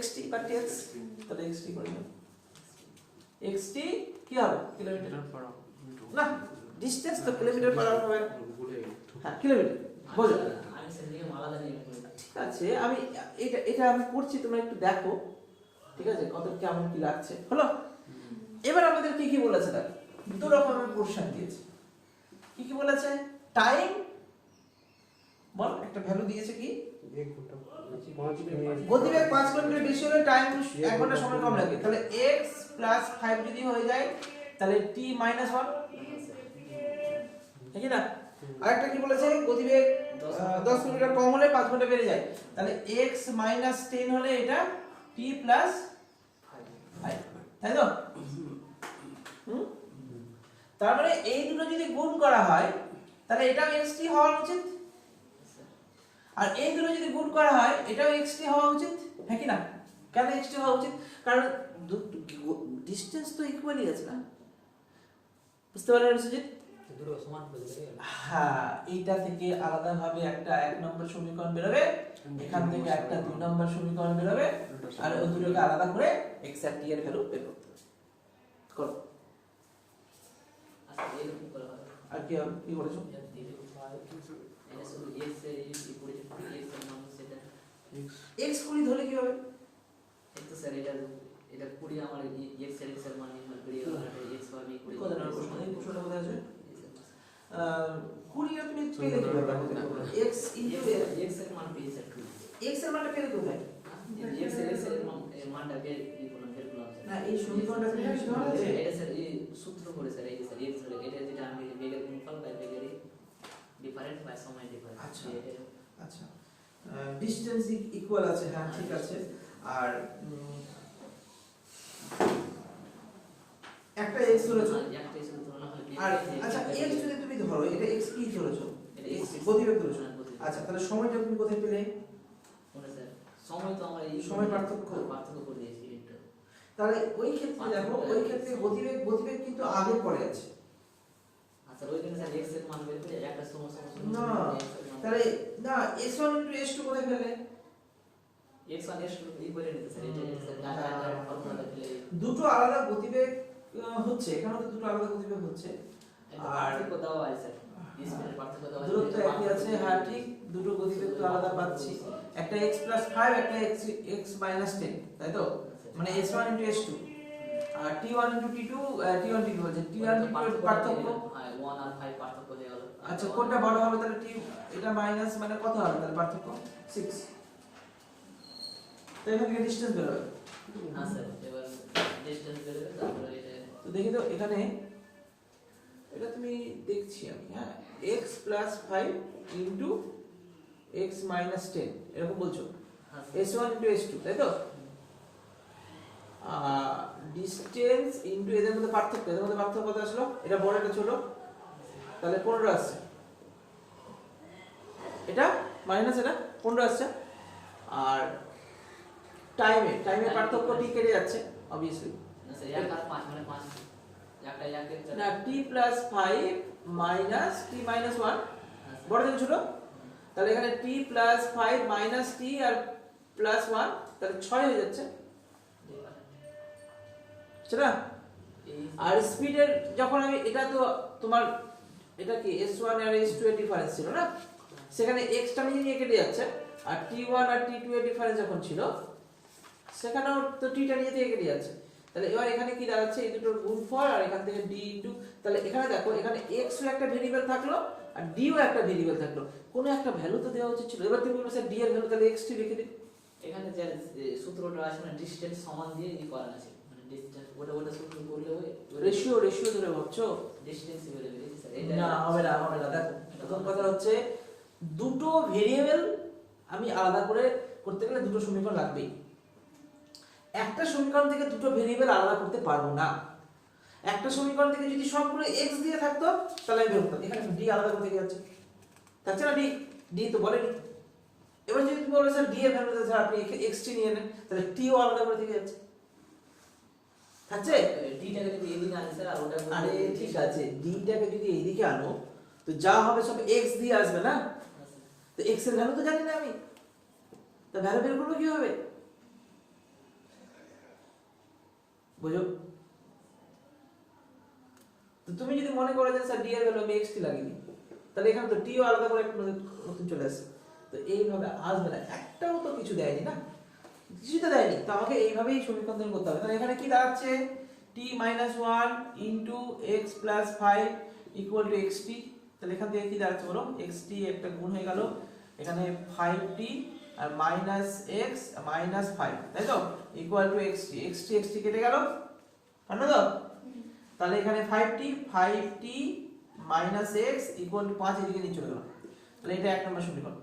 xt বা tx, তাহলে xt করে নাও, xt কি হবে? কিলোমিটার পার আওয়ার না, ডিসটেন্স তো কিলোমিটার পার আওয়ার হবে না, হ্যাঁ কিলোমিটার, বুঝো? আমি সেদিকে আলাদা নিয়ে করি। ঠিক আছে, আমি এটা আমি করছি, তোমরা একটু দেখো, ঠিক আছে, কত কেমন কি লাগছে, হলো? এবার আমাদের কি কি বলেছে, দেখো দু রকমের কোশ্চেন দিয়েছে, কি কি বলেছে? টাইম বল, একটা ভ্যালু দিয়েছে কি, গতিবেগ 5 কিলোমিটার বেশি হলে টাইম 1 ঘন্টা সময় কম লাগে, তাহলে x + 5 যদি হয়ে যায় তাহলে t - 1, ঠিক না? আরেকটা কি বলেছে, গতিবেগ 10 কিলোমিটার কম হলে 5 ঘন্টা বেড়ে যায়, তাহলে x - 10 হলে এটা t + 5, তাই তো? তার মানে এই দুটো যদি গুণ করা হয় তাহলে এটাও xt হওয়া উচিত, আর এই দুটো যদি গুণ করা হয় এটাও xt হওয়া উচিত, হ্যাঁ কি না? কেন xt হওয়া উচিত? কারণ ডিসটেন্স তো ইকুয়ালি আছে না, বুঝতে পারলেন সুজিত? দুটো সমান করে দেবে। হ্যাঁ, এইটা থেকে আলাদাভাবে একটা 1 নম্বর সমীকরণ বেরোবে, এখান থেকে একটা 2 নম্বর সমীকরণ বেরোবে, আর ওই দুটোকে আলাদা করে এক্সাক্ট এর ভ্যালু বের করতে হবে। করো, আচ্ছা এরকম করা হয়। আর কি হবে, কি বলেছো? এটা দিলে হয় এটা শুধু x এর এই পরিচয় x এর মান সেটা x কুড়ি ধরলে কি হবে? এই তো স্যার এটা 20 আমার x এর মান নির্ণয় করি, আর x হবে 20 কত নম্বর প্রশ্ন? এই প্রশ্নটা কোথায় আছে? 20 তুমি পেলে কি ব্যাপার x ইনটু x এর মান পেয়েছে একটু x এর মানটা পেলে কোথায় x এর মানটা বের করলাম না এই সমীকরণটা পেলে কি হবে এটা স্যার এই সূত্র করে স্যার এই স্যার x হলো এটা যেটা আমি বেগের গুণফল বাই বেগের ডিফারেন্স বাই সময় ডিফারেন্স আচ্ছা আচ্ছা ডিসটেন্স ইকুয়াল আছে হ্যাঁ ঠিক আছে আর একটা x ধরেছো একটা x তুলনা হলে আর আচ্ছা x যদি তুমি ধরো এটা x কি ধরেছো এটা x x গতিবেগ ধরেছো আচ্ছা তাহলে সময়টা তুমি কোথায় পেলে কোন স্যার সময় তো আমরা এই সময় পার্থক্য করে দিয়েছি একটু তাহলে ওই ক্ষেত্রে দেখো ওই ক্ষেত্রে গতিবেগ কিন্তু আগে পড়ে আছে আচ্ছা ওই জন্য স্যার x এর মান বের করে একটা সময় না তাহলে না s1 s2 কোথায় পেলে x1 s2 ই করে নিতে স্যার এটা স্যার ডাটা ফর্মুলাটা দিলে দুটো আলাদা গতিবেগ হচ্ছে এখানে তো দুটো আলাদা গতিবেগ হচ্ছে আর পার্থক্য দেওয়া আছে স্যার স্পিডের পার্থক্য দেওয়া আছে দূরত্ব একই আছে হ্যাঁ ঠিক দুটো গতিবেগ তো আলাদা পাচ্ছি একটা x + 5 একটা x - 10 তাই তো মানে s1 * s2 আর t1 * t2 t1 t2 বলছে t1 t2 এর পার্থক্য হ্যাঁ 1 আর 5 পার্থক্য হয়ে গেল আচ্ছা কোনটা বড় হবে তাহলে t এটা মাইনাস মানে কত হবে তাহলে পার্থক্য 6 তো এখান থেকে ডিসটেন্স বের হবে হ্যাঁ স্যার এবার ডিসটেন্স বের হবে তারপরে এটা তো দেখি তো এখানে এটা তুমি দেখছি আমি হ্যাঁ x + 5 * x - 10 এরকম বলছো হ্যাঁ স্যার s1 * s2 তাই তো ডিসটেন্স ইনটু এদের মধ্যে পার্থক্য কত আসলো এটা বড় এটা ছোট তাহলে 15 আসছে এটা মাইনাস এটা 15 আসছে আর টাইমে পার্থক্য t কেটে যাচ্ছে obviously না স্যার 1 আর 5 মানে 5 একটা একের না t + 5 মাইনাস t - 1 বড় থেকে ছোট তাহলে এখানে t + 5 মাইনাস t আর প্লাস 1 তাহলে 6 হয়ে যাচ্ছে সেটা আর স্পিডের যখন আমি এটা তো তোমার এটা কি s1 আর s2 এর ডিফারেন্স ছিল না সেখানে x টা নিয়ে কেটে যাচ্ছে আর t1 আর t2 এর ডিফারেন্স যখন ছিল সেখানেও তো t টা নিয়ে থেকে কেটে যাচ্ছে তাহলে এবার এখানে কি দাঁড়াচ্ছে এই দুটোর গুণফল আর এখান থেকে d ইনটু তাহলে এখানে দেখো এখানে x ও একটা ভেরিয়েবল থাকলো আর d ও একটা ভেরিয়েবল থাকলো কোনো একটা ভ্যালু তো দেওয়া উচিত ছিল এবার তুমি বলছো d এর ভ্যালু তাহলে x টি লিখে দিই এখানে যে সূত্রটা আছে মানে ডিসটেন্স সমান দিয়ে ই করা আছে মানে ডিসটেন্স ওটা সূত্র করলে ওই রেশিও ধরে ভাবছো ডিসটেন্স বের হবে স্যার না হবে না দেখো প্রথম কথা হচ্ছে দুটো ভেরিয়েবল আমি আলাদা করে করতে গেলে দুটো সমীকরণ লাগবেই একটা সমীকরণ থেকে দুটো ভেরিয়েবল আলাদা করতে পারবো না একটা সমীকরণ থেকে যদি সবগুলো x দিয়ে থাকতো তাহলে আমি বের করতাম এখানে d আলাদা করতে যাচ্ছে থাকছে না d তো বলেনি এবার যদি তুমি বলো স্যার d এর ভ্যালু স্যার আপনি x টি নিয়ে নেন তাহলে t ও আলাদা করে থেকে যাচ্ছে থাকছে ডিটাকে যদি এদিকে আনি স্যার আর ওটা আরে ঠিক আছে d টাকে যদি এইদিকে আনো তো যা হবে সব x দিয়ে আসবে না তো x এর ভ্যালু তো জানি না আমি তো ভ্যালু বের করব কিভাবে বুঝো তো তুমি যদি মনে করো যে স্যার d এর ভ্যালু আমি x টি লাগিয়ে দিই তাহলে এখানে তো t ও আলাদা করে একটা নতুন চলে আসে তো এইভাবে আসবে না একটাও তো কিছু দেয়নি না কিছু তো দেয়নি তো আমাকে এইভাবেই সমীকরণ করতে হবে তাহলে এখানে কি দাঁড়াচ্ছে t - 1 * x + 5 = xt তাহলে এখান থেকে কি দাঁড়াচ্ছে বলো xt একটা গুণ হয়ে গেল এখানে 5t আর -x - 5 তাই তো = xt কেটে গেল কাটলো তো তাহলে এখানে 5t - x = 5 এদিকে নিয়ে চলে গেল তাহলে এটা এক নম্বর সমীকরণ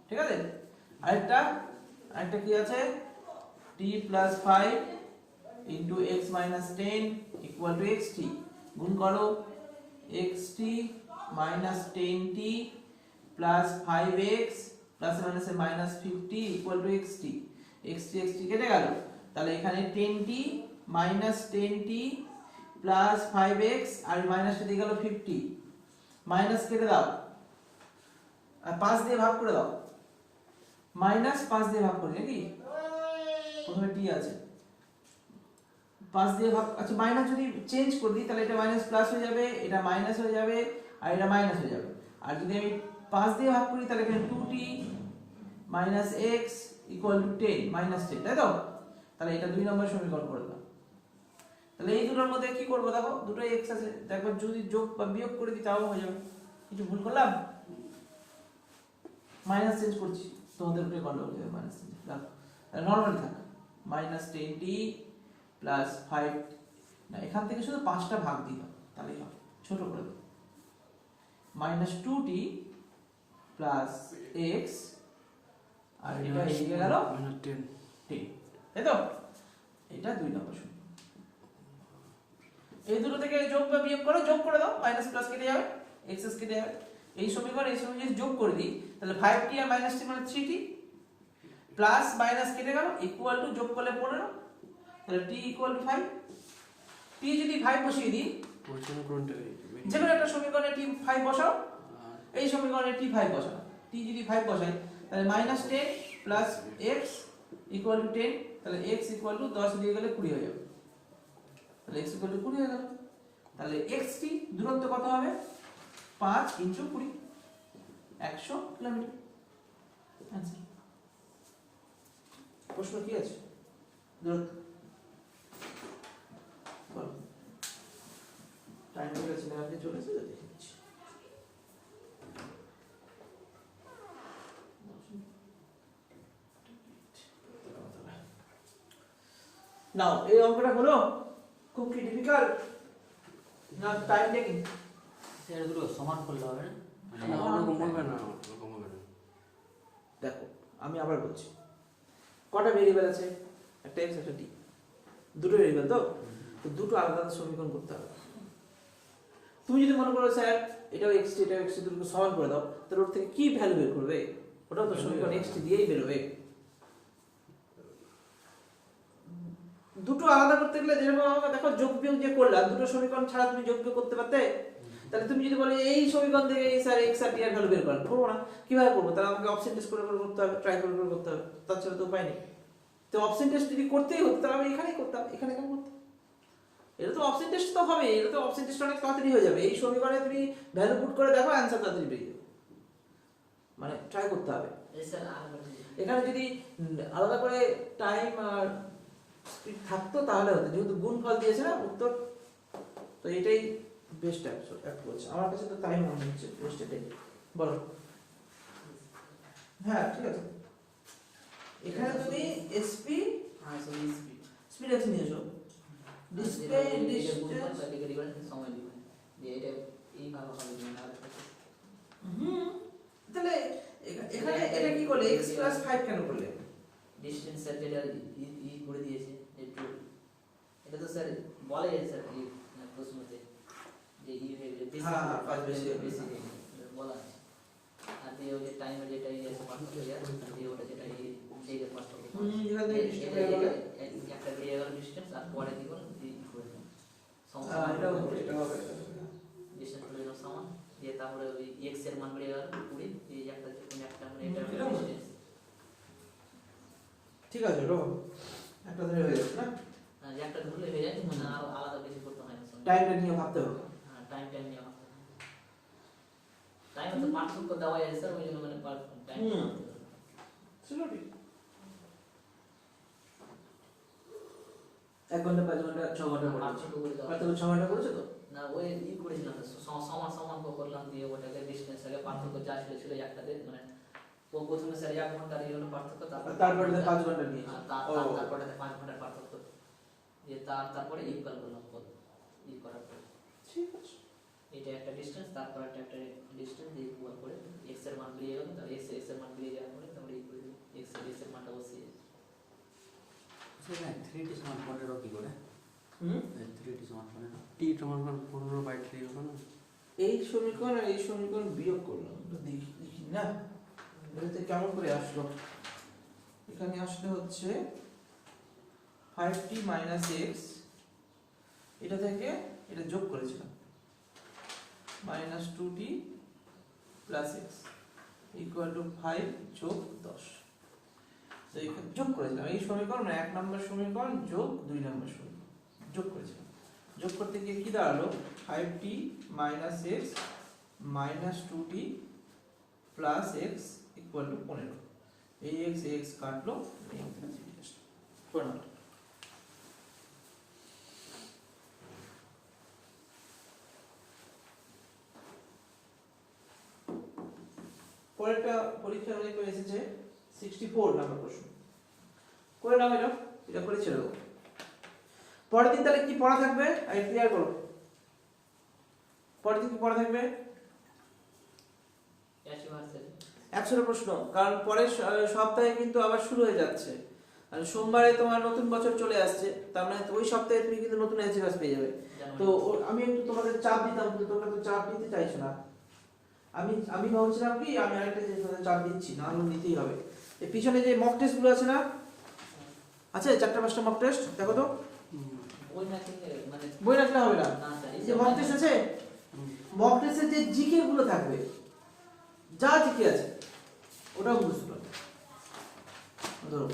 ঠিক আছে আরেকটা কি আছে t + 5 * x - 10 = xt গুণ করো xt - 10t + 5x ± -50 = xt কেটে গেল তাহলে এখানে 10t - 10t + 5x আর মাইনাসটা দিয়ে গেল 50 মাইনাস কেটে দাও আর 5 দিয়ে ভাগ করে দাও -5 দিয়ে ভাগ করি নাকি প্রথমে t আছে 5 দিয়ে ভাগ আচ্ছা মাইনাস যদি চেঞ্জ করে দিই তাহলে এটা মাইনাস প্লাস হয়ে যাবে এটা মাইনাস হয়ে যাবে আর এটা মাইনাস হয়ে যাবে আর যদি আমি 5 দিয়ে ভাগ করি তাহলে এখানে 2t - x = 10 -10 তাই তো তাহলে এটা 2 নম্বর সমীকরণ করে দাও তাহলে এই দুটোর মধ্যে কি করব দেখো দুটো x আছে একবার যদি যোগ বা বিয়োগ করে দিই তাও হয়ে যাবে কিছু ভুল করলাম মাইনাস চেঞ্জ করছি, তোমাদের উপরে গন্ডগোল হয়ে যাবে। মাইনাস চেঞ্জ দেখো নর্মালি থাক, মাইনাস 10t প্লাস 5, না এখান থেকে শুধু 5টা ভাগ দিই তাহলেই হবে, ছোট করে দাও। মাইনাস 2t প্লাস x, আর এটা এদিকে গেল -10 10, তাই তো? এটা 2 নম্বর সমীকরণ। এই দুটো থেকে যোগ বা বিয়োগ করো, যোগ করে দাও, মাইনাস প্লাস কেটে যাবে, এক্স কেটে যাবে। এই সমীকরণ যদি যোগ করে দিই তাহলে 5t আর -t মানে 3t, প্লাস মাইনাস কেটে গেল, ইকুয়াল টু যোগ করলে 15, তাহলে t ইকুয়াল টু 5। t যদি 5 বসিয়ে দিই, ওই সমীকরণটা যে কোনো একটা সমীকরণে t 5 বসাও, এই সমীকরণে t 5 বসাও। t যদি 5 বসাই তাহলে -10 প্লাস x ইকুয়াল টু 10, তাহলে x ইকুয়াল টু 10 দিয়ে গেলে 20 হয়ে যাবে, তাহলে x ইকুয়াল টু 20 হয়ে গেল। তাহলে xt দূরত্ব কত হবে? 5 × 20, 100 কিলোমিটার। আচ্ছা, প্রশ্ন কি আছে? দূরত্ব বলো। টাইম হয়ে গেছে না, আপনি চলেছে তো দেখে নিচ্ছি। নাও এই অঙ্কটা হলো খুব কি ডিফিকাল্ট না টাইম টেকিং? স্যার দুটো সমান করলে হবে না? না ওরকম হবে না, ওরকম হবে না। দেখো আমি আবার বলছি, কটা ভেরিয়েবল আছে? একটা x একটা t, দুটো ভেরিয়েবল তো, তো দুটো আলাদা আলাদা সমীকরণ করতে হবে। তুমি যদি মনে করো স্যার এটাও x এটাও x দুটোকে সমান করে দাও, তাহলে ওর থেকে কি ভ্যালু বের করবে? ওটাও তো সমীকরণ x দিয়েই বেরোবে। দুটো আলাদা করতে গেলে যেরকম আমাকে দেখো যোগ বিয়োগ যে করলাম, দুটো সমীকরণ ছাড়া তুমি যোগ বিয়োগ করতে পারতে? তাহলে তুমি যদি বলো এই সমীকরণ থেকে এই স্যার x আর t এর ভ্যালু বের করেন, করবো না। কিভাবে করবো? তাহলে আমাকে অপশন টেস্ট করে করতে হবে, ট্রাই করে করতে হবে, তাছাড়া তো উপায় নেই। তো অপশন টেস্ট যদি করতেই হতো তাহলে আমি এখানেই করতাম, এখানে কেন করতাম? এটা তো অপশন টেস্ট তো হবে, এটা তো অপশন টেস্ট অনেক তাড়াতাড়ি হয়ে যাবে। এই সমীকরণে তুমি ভ্যালু পুট করে দেখো, অ্যানসার তাড়াতাড়ি বেরিয়ে যাবে, মানে ট্রাই করতে হবে। স্যার আর এখানে যদি আলাদা করে টাইম আর স্পিড থাকতো তাহলে হতো, যেহেতু গুণফল দিয়েছে না উত্তর, তো এটাই বেস্ট অ্যাপ্রোচ আমার কাছে, তো তাই মনে হচ্ছে বেস্ট এটাই। বলো। হ্যাঁ ঠিক আছে, এখানে তুমি এসপি স্পিড এক্স নিয়েছো, ডিসপ্লে ডিসটেন্স, সময় দিবে যে এটা এই ভাবে হবে না। তাহলে এখানে এটা কি করলে x + 5 কেন করলে? ডিসটেন্স স্যার যেটা ই করে দিয়েছে একটু, এটা তো স্যার বলে স্যার এই প্রশ্নতে যে ই হয়ে গেলে বেশি, হ্যাঁ কাজ বেশি বেশি বলা আছে। আর দিয়ে ওই যে টাইমের যেটা ই আছে পার্থক্য আর দিয়ে ওটা যেটা এই জায়গার পার্থক্য, এখানে ডিসটেন্স হয়ে গেল, একটা বেরিয়ে গেল ডিসটেন্স, আর পরে কি করে ই করে দিল এটা হবে ডিসটেন্স করে দিল সমান দিয়ে, তারপরে ওই x এর মান বেরিয়ে গেল 20, এই একটা যে কোনো একটা মানে এটা এটা ডিসটেন্স। ঠিক আছে, রো একটা ধরে হয়ে যাচ্ছে না, যে একটা ধরলে হয়ে যায়, মানে আরো আলাদা বেশি করতে হয় না। টাইমটা নিয়ে ভাবতে হবে। হ্যাঁ টাইম নিয়ে ভাবতে হবে। টাইম তো পার্থক্য দেওয়া যায় স্যার, ওই জন্য মানে টাইম সেটা ঠিক। 1 ঘন্টা 5 ঘন্টা 6 ঘন্টা পড়ে পার্থক্য করে দেওয়া পারতে 6 ঘন্টা করেছে তো? না, ওই ই করেছিলাম তো, সমান সমান করলাম দিয়ে ওটাকে ডিসটেন্স আগে পার্থক্য যা ছিল একটাতে, মানে ও প্রথমে স্যার 1 ঘন্টার এই হলো পার্থক্য, তারপরে 5 ঘন্টা নিয়ে তারপরে 5 ঘন্টার পার্থক্য দিয়ে তারপরে ইকুয়াল করলাম কত ই করার পর। ঠিক আছে, এটা একটা ডিসটেন্স, তারপর একটা ডিসটেন্স দিয়ে ইকুয়াল করে x এর মান বেরিয়ে গেল, তাহলে x এর মান বেরিয়ে যাওয়ার পরে তারপরে ইকুয়াল x এর মানটা বসিয়ে সেটা 3t সমান 15 কি করে? 3t সমান 15 t সমান 15/3 হবে না? এই সমীকরণ আর এই সমীকরণ বিয়োগ করলাম, দেখি না এটাতে কেমন করে আসলো। এখানে আসলে হচ্ছে 5t - x, এটা থেকে এটা যোগ করেছিলাম -2t + x = 5 + 10, তো এখানে যোগ করেছিলাম এই সমীকরণ, 1 নম্বর সমীকরণ যোগ 2 নম্বর সমীকরণ যোগ করেছিলাম। যোগ করতে গিয়ে কি দাঁড়ালো? 5t - x - 2t + x = 15। এই x কাটলো, এই পড়লাম। পরেরটা পরীক্ষা অনেক করে এসেছে 64 নাম্বার প্রশ্ন। করে নাও এটা করে ছেড়ে দেবো। পরের দিন তাহলে কি পড়া থাকবে আগে ক্লিয়ার করো। পরের দিন কি পড়া থাকবে? 100 প্রশ্ন, কারণ পরের সপ্তাহে কিন্তু আবার শুরু হয়ে যাচ্ছে। আর সোমবারে তোমার নতুন বছর চলে আসছে, তার মানে ওই সপ্তাহে তুমি কিন্তু নতুন এসএমএস পেয়ে যাবে। তো আমি একটু তোমাদের চাপ দিতাম, কিন্তু তোমরা তো চাপ নিতে চাইছো না। আমি ভাবছিলাম কি আমি আরেকটা জিনিস তোমাদের চাপ দিচ্ছি না, আমি নিতেই হবে। এই পিছনে যে মক টেস্ট গুলো আছে না, আছে 4-5টা মক টেস্ট, দেখো তো। ওই না থেকে মানে বই রাখলে হবে না, না স্যার, এই যে মক টেস্ট আছে, মক টেস্টে যে জিকে গুলো থাকবে, যা জিকে আছে ওটা বুঝতে পারবে। ধরো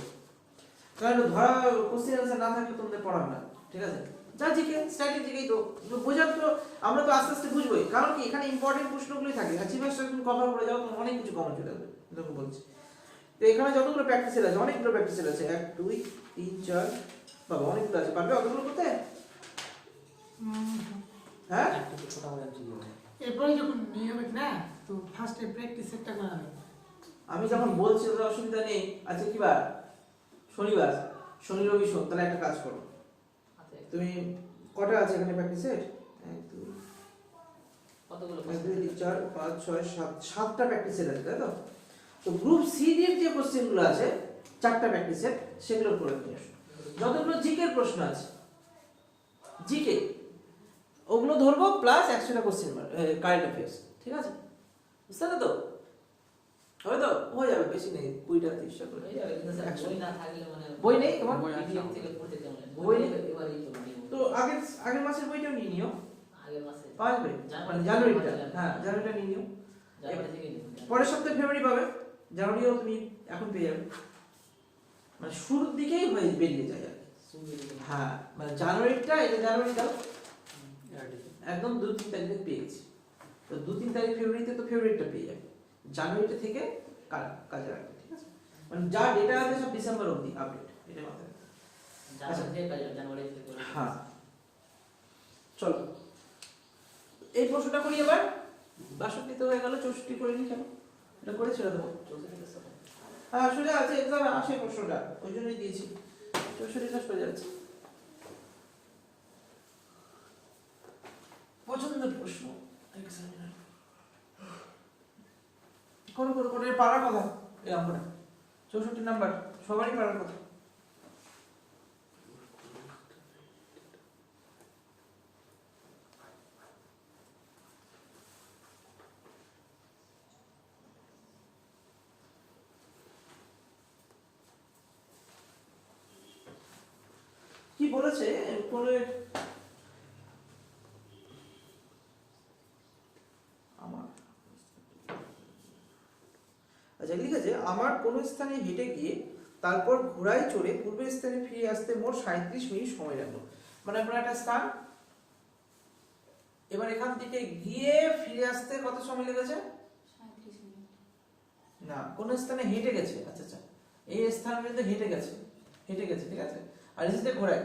কারণ ধরা কোশ্চেন আনসার না থাকলে তোমাদের পড়াবে না, ঠিক আছে? যা জিকে স্ট্র্যাটেজিকেই তো বোঝার, তো আমরা তো আস্তে আস্তে বুঝবোই। কারণ কি এখানে ইম্পর্টেন্ট প্রশ্নগুলোই থাকে, অ্যাচিভার্সটা তুমি কভার করে যাও তোমার অনেক কিছু কমন চলে আসবে, দেখো বলছি। তো এখানে যতগুলো প্র্যাকটিসের আছে, অনেকগুলো প্র্যাকটিসের আছে, 1 2 3 4 বাবা অনেকগুলো আছে, পারবে অতগুলো করতে? হ্যাঁ, একটা তো ছোট করে আনছি এরপরে যখন নিয়ে হবে না, তো ফার্স্টে প্র্যাকটিস সেটটা করা হবে। আমি যখন বলছি তো অসুবিধা নেই। আচ্ছা কি বার? শনিবার, শনি রবি সোম। তাহলে একটা কাজ করো, তুমি কটা আছে এখানে প্র্যাকটিসের? 1 2 কতগুলো 1 2 3 4 5 6 7 7টা প্র্যাকটিসের আছে, তাই তো? তো গ্রুপ সি এর যে কোশ্চেনগুলো আছে 4টা প্র্যাকটিসের, সেগুলো করে নিয়ে আসো। যতগুলো জিকে এর প্রশ্ন আছে, জিকে ওগুলো ধরবো, প্লাস 100টা কোশ্চেন কারেন্ট অ্যাফেয়ার্স, ঠিক আছে? বুঝতে পারলে তো? হবে তো? হয়ে যাবে, বেশি নেই, 20টা 30টা করে। হয়ে যাবে, কিন্তু স্যার বই না থাকলে মানে বই নেই তোমার? পিডিএফ থেকে পড়তে কেমন লাগে? বই বই নেই? এবারেই তো নিব। তো আগের মাসের বইটাও নিয়ে নিও, আগের মাসে পাওয়া যাবে, মানে জানুয়ারিটা। হ্যাঁ, জানুয়ারিটা নিয়ে নিও। জানুয়ারি থেকে নিব। পরের সপ্তাহে ফেব্রুয়ারি পাবে, জানুয়ারিও তুমি এখন পেয়ে যাবে, মানে শুরুর দিকেই হয়ে বেরিয়ে যায় আর কি। হ্যাঁ, মানে জানুয়ারিটা, এটা জানুয়ারি দাও, একদম 2-3 তারিখে পেয়ে গেছি। তো 2-3 তারিখ ফেব্রুয়ারিতে তো ফেব্রুয়ারিটা পেয়ে যাবে, জানুয়ারিটা থেকে কাজে রাখবে, ঠিক আছে? মানে যা ডেটা আছে সব ডিসেম্বর অবধি আপডেট, এটা মাথায়। জানুয়ারি থেকে কাজ, জানুয়ারি থেকে হ্যাঁ, চলো এই প্রশ্নটা করি এবার। 62 তো হয়ে গেল, 64 করে নি, চলো এটা করে ছেড়ে দেবো। 64 সালে হ্যাঁ, সোজা আছে, এক্সামে আসে প্রশ্নটা, ওই জন্যই দিয়েছি। 64টা সোজা আছে, পছন্দের প্রশ্ন এক্সামিনার। করো করো করে পারার কথা, এই অঙ্কটা 64 নাম্বার সবারই পারার কথা। কি বলেছে উপরে? আমার আচ্ছা লিখেছে, আমার কোন স্থানে হেঁটে গিয়ে তারপর ঘোড়ায় চড়ে পূর্বের স্থানে ফিরে আসতে মোট 37 মিনিট সময় লাগলো। মানে আপনার একটা স্থান, এবার এখান থেকে গিয়ে ফিরে আসতে কত সময় লেগেছে? 37 মিনিট। না, কোন স্থানে হেঁটে গেছে। আচ্ছা আচ্ছা, এই স্থান পর্যন্ত হেঁটে গেছে, ঠিক আছে। আর এসেছে ঘোড়ায়,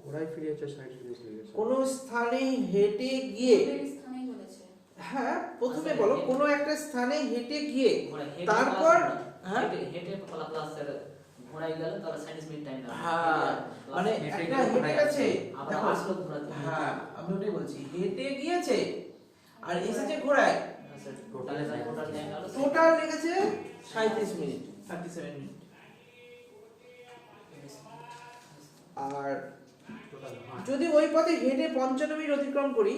ঘোড়ায় ফিরে যাচ্ছে 60 মিনিট লেগেছে। কোন স্থানে হেঁটে গিয়ে, পূর্বের স্থানেই বলেছে। হ্যাঁ প্রথমে আচ্ছা, বলো হেঁটে- কোন একটা স্থানে হেঁটে গিয়ে, ঘোড়া হেঁটে তারপর plus- হ্যাঁ হেঁটে প্লাস স্যার ঘোড়ায় গেল তাহলে 37 মিনিট টাইম লাগবে। হ্যাঁ, মানে হেঁটে একটা গিয়ে হেঁটে ঘোড়ায় গেছে, আবার দেখো আসলো ঘোড়াতে। হ্যাঁ আমি ওটাই বলছি, হেঁটে গিয়েছে আর এসেছে ঘোড়ায়, স্যার টোটাল টাইম লাগলো টোটাল লেগেছে 37 মিনিট, 37 মিনিট। আর টোটাল যদি ওই পথে হেঁটে 55 মিনিট অতিক্রম করি,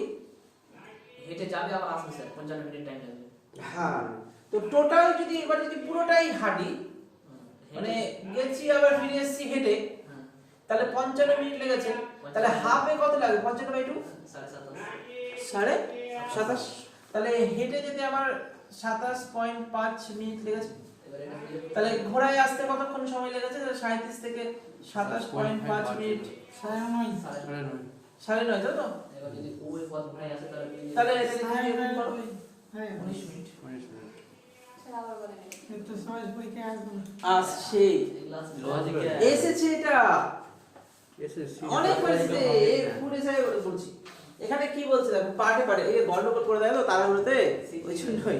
হেঁটে যাবে আবার আসবে স্যার 55 মিনিট টাইম লাগবে। হ্যাঁ তো টোটাল যদি এবার যদি পুরোটাই হাঁটি, মানে গেছি আবার ফিরে এসেছি হেঁটে, হ্যাঁ তাহলে 55 মিনিট লেগেছে। তাহলে হাফে কত লাগবে? 55/2 27.5, তাহলে হেঁটে যেতে আমার 27.5 মিনিট লেগেছে। এবারে এটা দিয়ে তাহলে ঘোড়ায় আসতে কতক্ষণ সময় লেগেছে? 37 থেকে 27.5 মিনিট, 9.5 9.5 তাই তো? এবার যদি ওই পথ ঘোড়ায় আসে তাহলে এটা দিয়ে সাড়ে গুণ নয় করো, হ্যাঁ 19 মিনিট। 19 মিনিট। স্যার আবার বলেন। কিন্তু সহজ পরীক্ষা আসবে না। আসছে, লজিকে এসেছে, এটা এসএসসি অনেক হয়েছে, পুরো যায় বলছি। এখানে কি বলছে দেখো, পার্টে এই গন্ডগোল করে দেয় তো তাড়াহুড়োতে, ওই জন্যই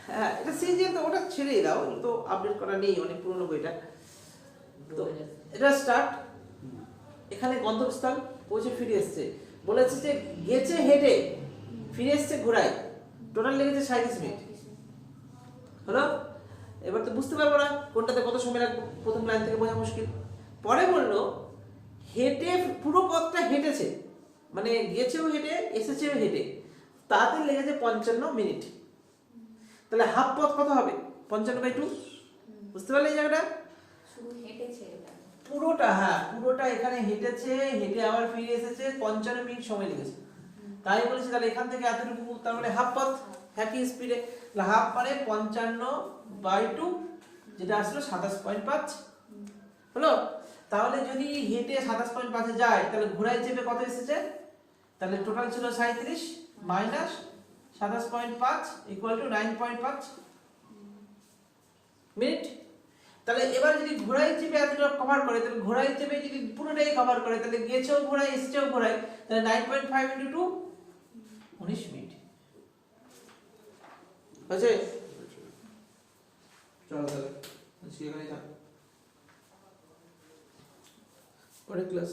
হ্যাঁ এটা সিজিএল তো ওটা ছেড়েই দাও, ওগুলো তো আপডেট করা নেই, অনেক পুরনো বইটা। তো এটা স্টার্ট, এখানে গন্তব্যস্থল পৌঁছে ফিরে এসছে, বলেছে যে গেছে হেঁটে ফিরে এসছে ঘোড়ায়, টোটাল লেগেছে 37 মিনিট। হলো? এবার তো বুঝতে পারবো না কোনটাতে কত সময় লাগবে, প্রথম লাইন থেকে বোঝা মুশকিল। পরে বললো হেঁটে পুরো পথটা হেঁটেছে, মানে গেছেও হেঁটে এসেছেও হেঁটে, তাতে লেগেছে 55 মিনিট। তাহলে হাফ পথ কত হবে? 55/2। বুঝতে পারলে এই জায়গাটা? শুধু হেঁটেছে এটা। পুরোটা, হ্যাঁ পুরোটা এখানে হেঁটেছে, হেঁটে আবার ফিরে এসেছে, 55 মিনিট সময় লেগেছে। তাই বলেছি তাহলে এখান থেকে এতটুকু, তার মানে হাফ পথ, একই স্পিডে। তাহলে হাফ মানে 55/2, যেটা আসলো 27.5। হলো? তাহলে যদি হেঁটে 27.5 এ যায়, তাহলে ঘোড়ায় চেপে কত এসেছে? তাহলে টোটাল ছিল 37 মাইনাস 27.5 ইকুয়াল টু 9.5 মিনিট। তাহলে এবার যদি ঘোড়ায় চেপে এতটা কভার করে, তাহলে ঘোড়ায় চেপে যদি পুরোটাই কভার করে, তাহলে গেছেও ঘোড়ায় এসেছেও ঘোড়ায়, তাহলে 9.5 ইন্টু 2 19 মিনিট হয়েছে। চলো তাহলে এখানে থাক, পরের ক্লাস।